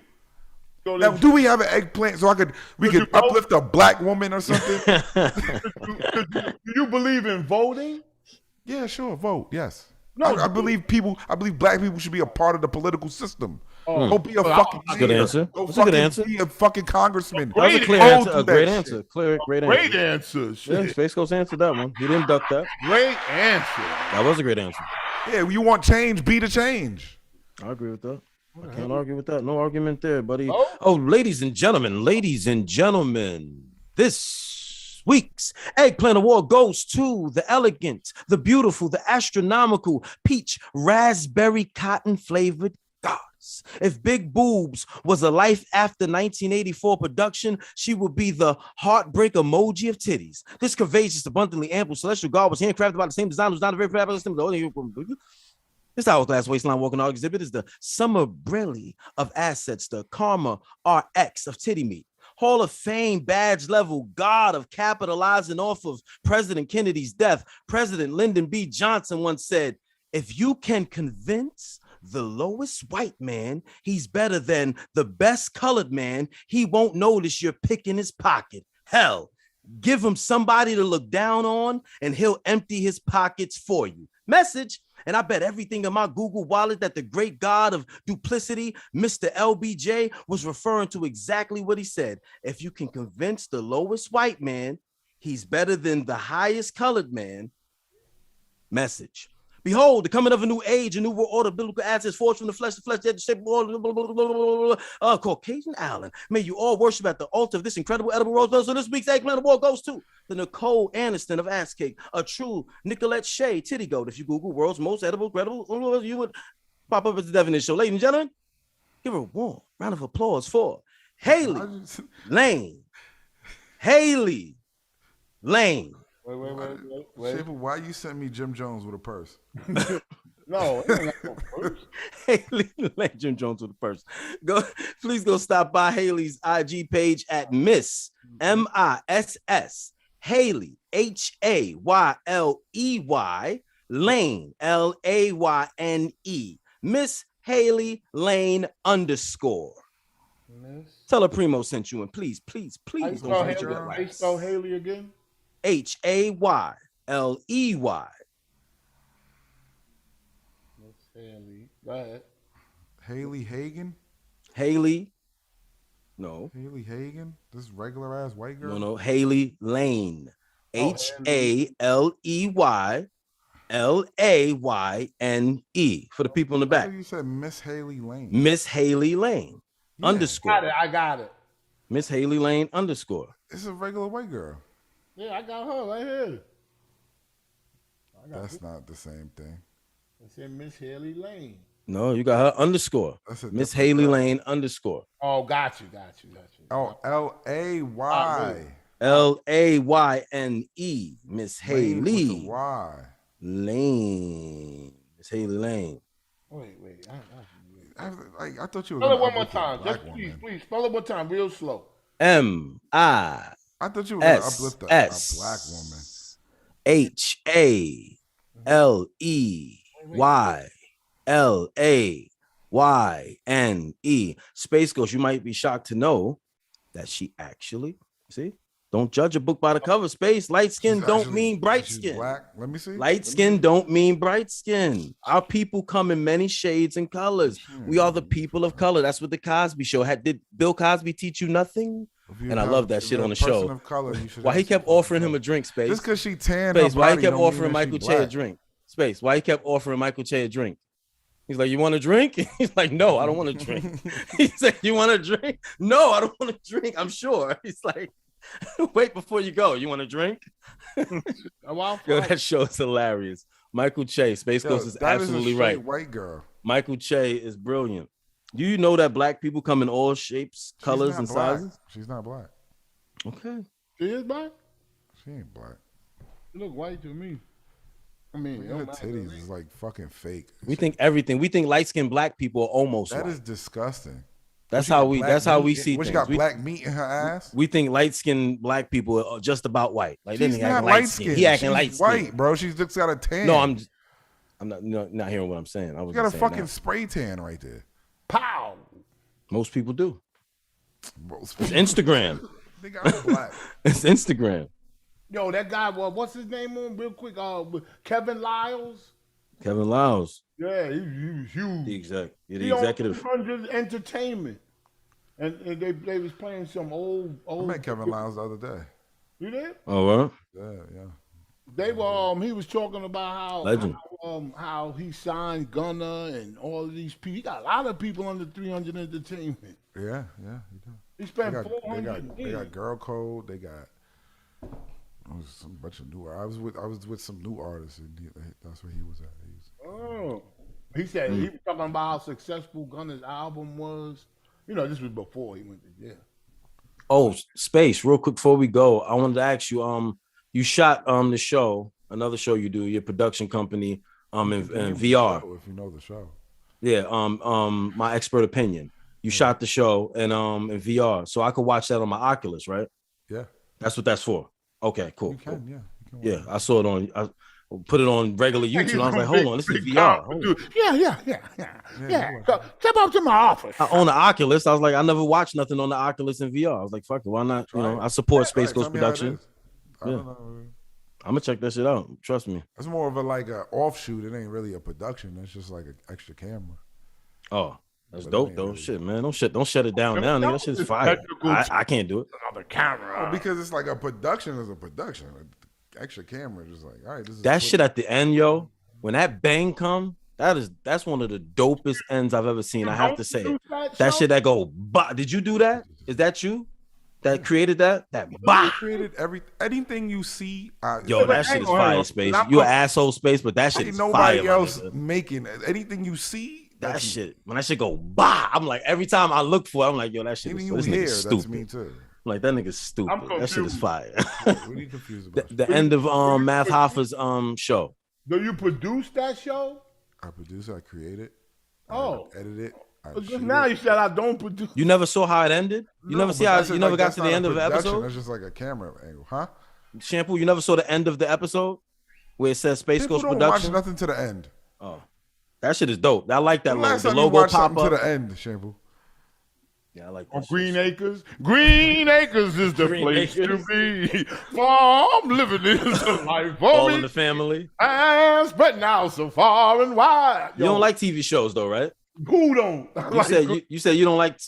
Now, do we have an eggplant so we could uplift a black woman or something? Do you believe in voting? Yeah, sure, vote, yes. No, I believe black people should be a part of the political system. Oh. Go be a fucking That's a good leader. answer. Go That's a good fucking answer. be a fucking congressman. That was a clear Go answer. do A that great shit. answer. Great answer. Great answer. Yeah, Shit. Space Ghost answered that one. He didn't duck that. Great answer. That was a great answer. Yeah, you want change, be the change. I agree with that. I can't argue with that. No argument there, buddy. Oh. Oh, ladies and gentlemen, this week's Eggplant Award goes to the elegant, the beautiful, the astronomical peach raspberry cotton flavored goddess. If Big Boobs was a life after 1984 production, she would be the heartbreak emoji of titties. This curvaceous, abundantly ample celestial god was handcrafted by the same designer who's not a very fabulous system. This hourglass waistline walking dog exhibit is the Summer Briley of assets, the Karma RX of titty meat. Hall of Fame badge level god of capitalizing off of President Kennedy's death. President Lyndon B. Johnson once said, if you can convince the lowest white man he's better than the best colored man, he won't notice you're picking his pocket. Hell, give him somebody to look down on and he'll empty his pockets for you. Message. And I bet everything in my Google wallet that the great god of duplicity, Mr. LBJ, was referring to exactly what he said. If you can convince the lowest white man he's better than the highest colored man, message. Behold, the coming of a new age, a new world order, biblical assets, forged from the flesh, the shape, Caucasian Island. May you all worship at the altar of this incredible edible rose. So this week's Eggplant Award goes to the Nicole Aniston of Ass Cake, a true Nicolette Shea titty goat. If you Google world's most edible, credible, you would pop up as the definition. So, ladies and gentlemen, give her a warm round of applause for Haley Lane. Haley Lane. Wait. Shaper, why you sent me Jim Jones with a purse? No, it ain't no purse. Haley Lane, Jim Jones with the purse. Please go stop by Haley's IG page at Miss MISS Haley HAYLEY Lane LAYNE Miss Haley Lane _. Tell her Primo sent you, and please How you don't spell forget Haley? your How you spell Haley again? HAYLEY. Miss Haley. Go ahead. Haley Hagen? Haley. No. Haley Hagen? This regular ass white girl? No. Haley Lane. Oh, HALEYLAYNE for the people in the back. You said Miss Haley Lane. Miss Haley Lane _ I got it. Miss Haley Lane _ It's a regular white girl. Yeah, I got her right here. That's not the same thing. I said Miss Haley Lane. No, you got her _. That's a Miss different Haley girl. Lane _ Oh, got you. Oh, LAY. LAYNE. Miss Lane with the Haley Y. Lane. Miss Haley Lane. Wait. I thought you were Spell it gonna one more uplift a time. black Just woman. please. Spell it one time, real slow. MISSHALEYLANE I thought you were gonna uplift a black woman. Space Ghost, you might be shocked to know that she actually, see, don't judge a book by the cover. Space, light skin She's don't actually- mean bright she's skin. Black. Let me see. Light skin don't mean bright skin. Our people come in many shades and colors. We are the people of color. That's what the Cosby Show had. Did Bill Cosby teach you nothing? And I love that shit on the show. Why he kept offering him a drink, Space? Just because she tan. Space, her why he body kept don't mean offering that she Michael Che a black. drink? Space, why he kept offering Michael Che a drink? He's like, you want a drink? He's like, no, I don't want to drink. He's like, you want a drink? No, I don't want to drink. I'm sure. He's like, wait before you go. You want a drink? Yo, that show is hilarious. Michael Che, Space Ghost is absolutely right. White girl. Michael Che is brilliant. Do you know that black people come in all shapes, colors, and sizes? She's not black. Okay. She is black? She ain't black. She look white to me. I mean, her titties is like fucking fake. We think everything. We think light-skinned black people are almost That white. is disgusting. That's how we see What, things. she got black meat in her ass? We think light-skinned black people are just about white. Like She's they not acting light-skinned. He acting She's light-skinned. white, bro. She's just got a tan. No, I'm not hearing what I'm saying. I was She got a fucking spray tan right there. Pow. Most people do. Most It's Instagram. They got black. It's Instagram. Yo, that guy, what's his name on real quick? Kevin Lyles. Kevin Lyles. Yeah, he was huge. The executive. 100 Entertainment. And they was playing some old. I met Kevin Lyles the other day. You did? Oh, well. Yeah. They were. He was talking about Legend. how he signed Gunna and all of these people. He got a lot of people under 300 Entertainment. Yeah, he does. He spent 400. They got Girl Code. They got some bunch of new. I was with some new artists, and that's where he was at. He said he was talking about how successful Gunna's album was. You know, this was before he went to jail. Oh, Space, real quick before we go, I wanted to ask you, you shot the show, another show you do, your production company, in VR. Show, if you know the show. Yeah, My Expert Opinion. You shot the show in VR, so I could watch that on my Oculus, right? Yeah. That's what that's for. Okay, cool. You can, yeah. You can yeah, I saw it on. I put it on regular YouTube. I was like, hold on, this is VR. Yeah. Step up to my office. I own the Oculus. I was like, I never watched nothing on the Oculus in VR. I was like, fuck it, why not? You know, I support Space Ghost Production. I don't know. I'm gonna check that shit out. Trust me. It's more of a offshoot. It ain't really a production. It's just like an extra camera. Oh, that's dope though. Really... Shit, man. Don't shut it down now. Nigga. That shit's fire. I can't do it. Another camera. Well, because it's like a production is a production. Extra camera, just like, all right, this is that shit at the end, yo. When that bang come, that's one of the dopest ends I've ever seen. I have to say that shit that go. Bah. Did you do that? Is that you that created that? That bah. Created anything you see. Yo, that shit is fire, Space. You an asshole, Space, but that shit is fire. Nobody else making anything you see. That shit. When that shit go bah, I'm like every time I look for it, I'm like, yo, that shit is this nigga stupid. That's me too. Like that nigga's stupid. That shit is fire. What are you confused about? the end of Math Hoffa's show. Do you produce that show? I produce it, I create it. I edit it. Just now you said I don't produce. You never saw how it ended? You never see how you never got to the end of the episode? That's just like a camera angle, huh? Shampoo, you never saw the end of the episode where it says Space Ghost Production? Watch nothing to the end. Oh. That shit is dope. I like that logo. The logo pop up to the end, Shampoo. Yeah, I like that. Green Acres. Green Acres is the place to be. Farm living is the life for All me. in the family. And spread now so far and wide. You don't like TV shows though, right? Who don't? You said you don't like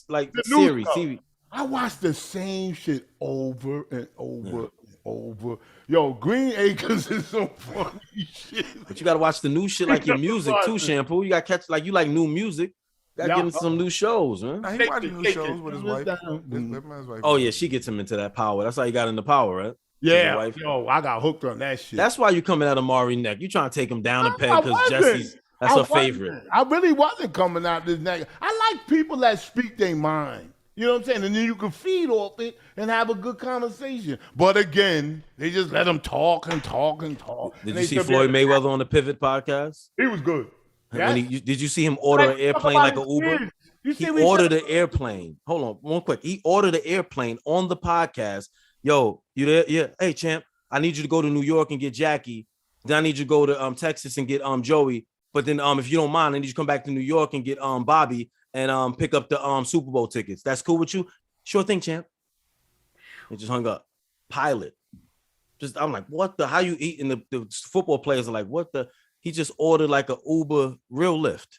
series, TV. I watch the same shit over and over and over. Yo, Green Acres is some funny shit. But you gotta watch the new shit like your music too, Shampoo. You gotta catch you like new music. Gotta get into some new shows, man. He watching new shows with his wife. Oh yeah, she gets him into that power. That's how you got into power, right? Yeah, yo, I got hooked on that shit. That's why you coming at Amari neck. You trying to take him down a peg because Jesse's that's her favorite. I really wasn't coming out this neck. I like people that speak their mind. You know what I'm saying? And then you can feed off it and have a good conversation. But again, they just let them talk and talk and talk. Did you see Floyd Mayweather on the Pivot podcast? He was good. Did you see him order an airplane like an Uber? He ordered an airplane. Hold on, one quick. He ordered an airplane on the podcast. Yo, you there? Yeah. Hey, champ, I need you to go to New York and get Jackie. Then I need you to go to Texas and get Joey. But then if you don't mind, I need you to come back to New York and get Bobby and pick up the Super Bowl tickets. That's cool with you? Sure thing, champ. He just hung up. Pilot. I'm like, what the? How you eat? And the football players are like, what the? He just ordered like a Uber real lift.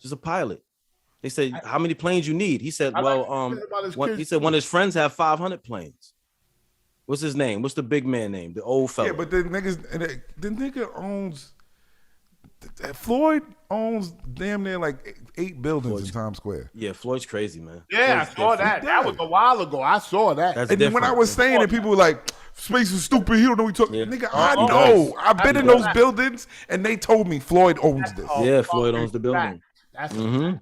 Just a pilot. They said, how many planes you need? He said, he said one of his friends have 500 planes. What's his name? What's the big man name? The old fella. Yeah, but the nigga owns Floyd owns damn near like 8 buildings in Times Square. Yeah, Floyd's crazy, man. Yeah, Floyd's I saw different. that. That was a while ago. I saw that. That's And different. when I was saying it, people were like, "Space is stupid. He don't know what he talking." Yeah. Nigga, I He know. does. I've been in those buildings, and they told me Floyd owns this. Yeah, Floyd owns the building. That's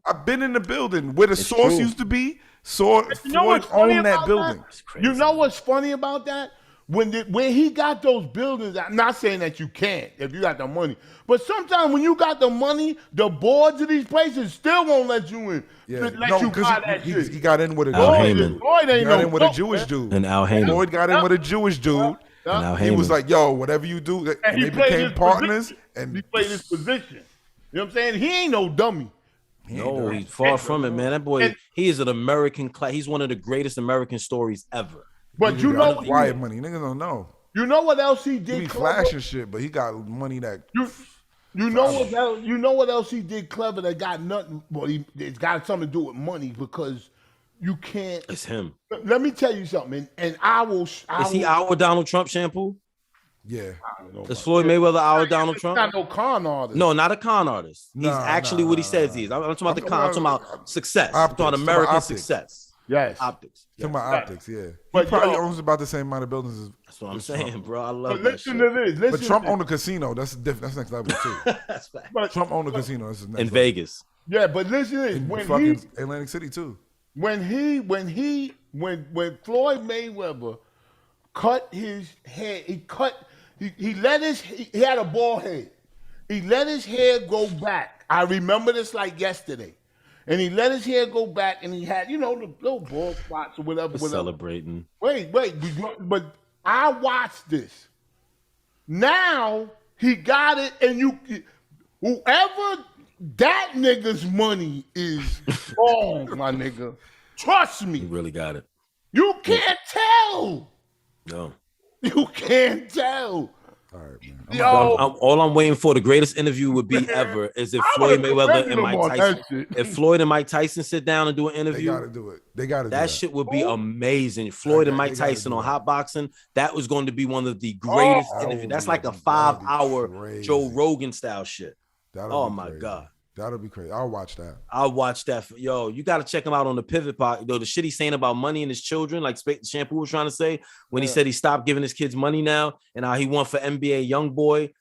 I've been in the building where the It's source true. used to be. So You know Floyd what's funny owned that about building. You know what's funny about that? When he got those buildings, I'm not saying that you can't if you got the money, but sometimes when you got the money, the boards of these places still won't let you in. Yeah, Let you buy that he shit. got in with a Al Jewish Heyman. dude. Floyd He ain't got no in with a joke, Jewish man. dude. And Al Heyman. Floyd got in with a Jewish dude. And Al He was Heyman. like, "Yo, whatever you do," and they played became his partners. position. And He played his position. You know what I'm saying? He ain't no dummy. No, he's far from it, man. That boy, he is an American class. He's one of the greatest American stories ever. But you got know, wire money. Niggas don't know. you know what else he He did? be clever? flashing shit, but he got money that. You know what else? You know what else he did clever that got nothing? Well, it's got something to do with money because you can't. It's him. Let me tell you something, and I will. Is he our Donald Trump shampoo? Yeah. Is Floyd Mayweather our Donald He's Trump? not no con artist. No, not a con artist. He's Nah, actually nah, what he nah, says nah. he is. I'm talking about the I'm con. I'm talking talking about success. I'm optics. talking Talking American about optics. success. Yes. Optics. Talking about optics, yeah. He But probably yo- owns about the same amount of buildings as. That's what I'm as saying, Trump. bro. I But love that listen shit. to this. Listen But Trump to owned a casino. That's different. That's next level too. That's fact. But, Trump owned a casino. That's his next In level. Vegas. yeah, but listen to this. In When fucking he, Atlantic City too. when Floyd Mayweather cut his hair, he had a bald head. He let his hair go back. I remember this like yesterday. And he let his hair go back and he had, the little bald spots or whatever. Celebrating. Wait, but I watched this. Now he got it, and whoever that nigga's money is wrong, my nigga. Trust He me, really got it. you can't tell. No. You can't tell. All right, man. Yo, All I'm waiting for, the greatest interview would be ever, is if Floyd Mayweather and Mike Tyson. If Floyd and Mike Tyson sit down and do an They interview, gotta do it. They gotta do that that. shit would be amazing. Floyd and They Mike gotta Tyson do on that. hot boxing, that was going to be one of the greatest that interviews. would That's be- like a that'd be 5-hour crazy. Joe Rogan style shit. That'll Oh be my crazy. God. That'll be crazy. I'll watch that. I'll watch that. Yo, you got to check him out on the Pivot Pod. The shit he's saying about money and his children, like Shampoo was trying to say when he said he stopped giving his kids money now, and how he won for NBA YoungBoy.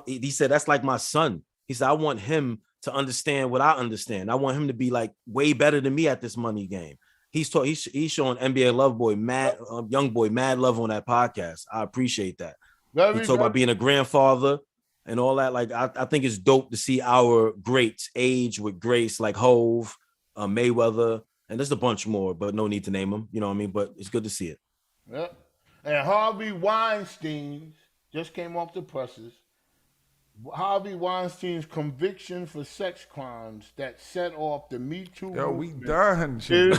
He said that's like my son. He said I want him to understand what I understand. I want him to be like way better than me at this money game. He's showing NBA Love Boy mad young boy mad love on that podcast. I appreciate that. He talk about being a grandfather and all that. Like I think it's dope to see our greats age with grace, like Hove, Mayweather, and there's a bunch more, but no need to name them. You know what I mean? But it's good to see it. Yep. And Harvey Weinstein just came off the presses. Harvey Weinstein's conviction for sex crimes that set off the Me Too Yo, we movement done. is-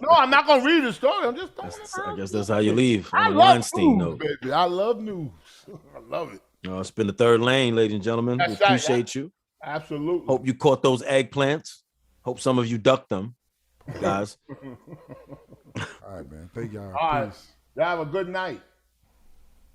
No, I'm not gonna read the story. I'm just throwing it I out guess there. that's how you leave I on the love Weinstein news, note. baby. I love news. I love it. It's been the third lane, ladies and gentlemen. That's We right. appreciate you. Absolutely. Hope you caught those eggplants. Hope some of you ducked them, guys. All right, man. Thank y'all. All right. Peace. Y'all have a good night.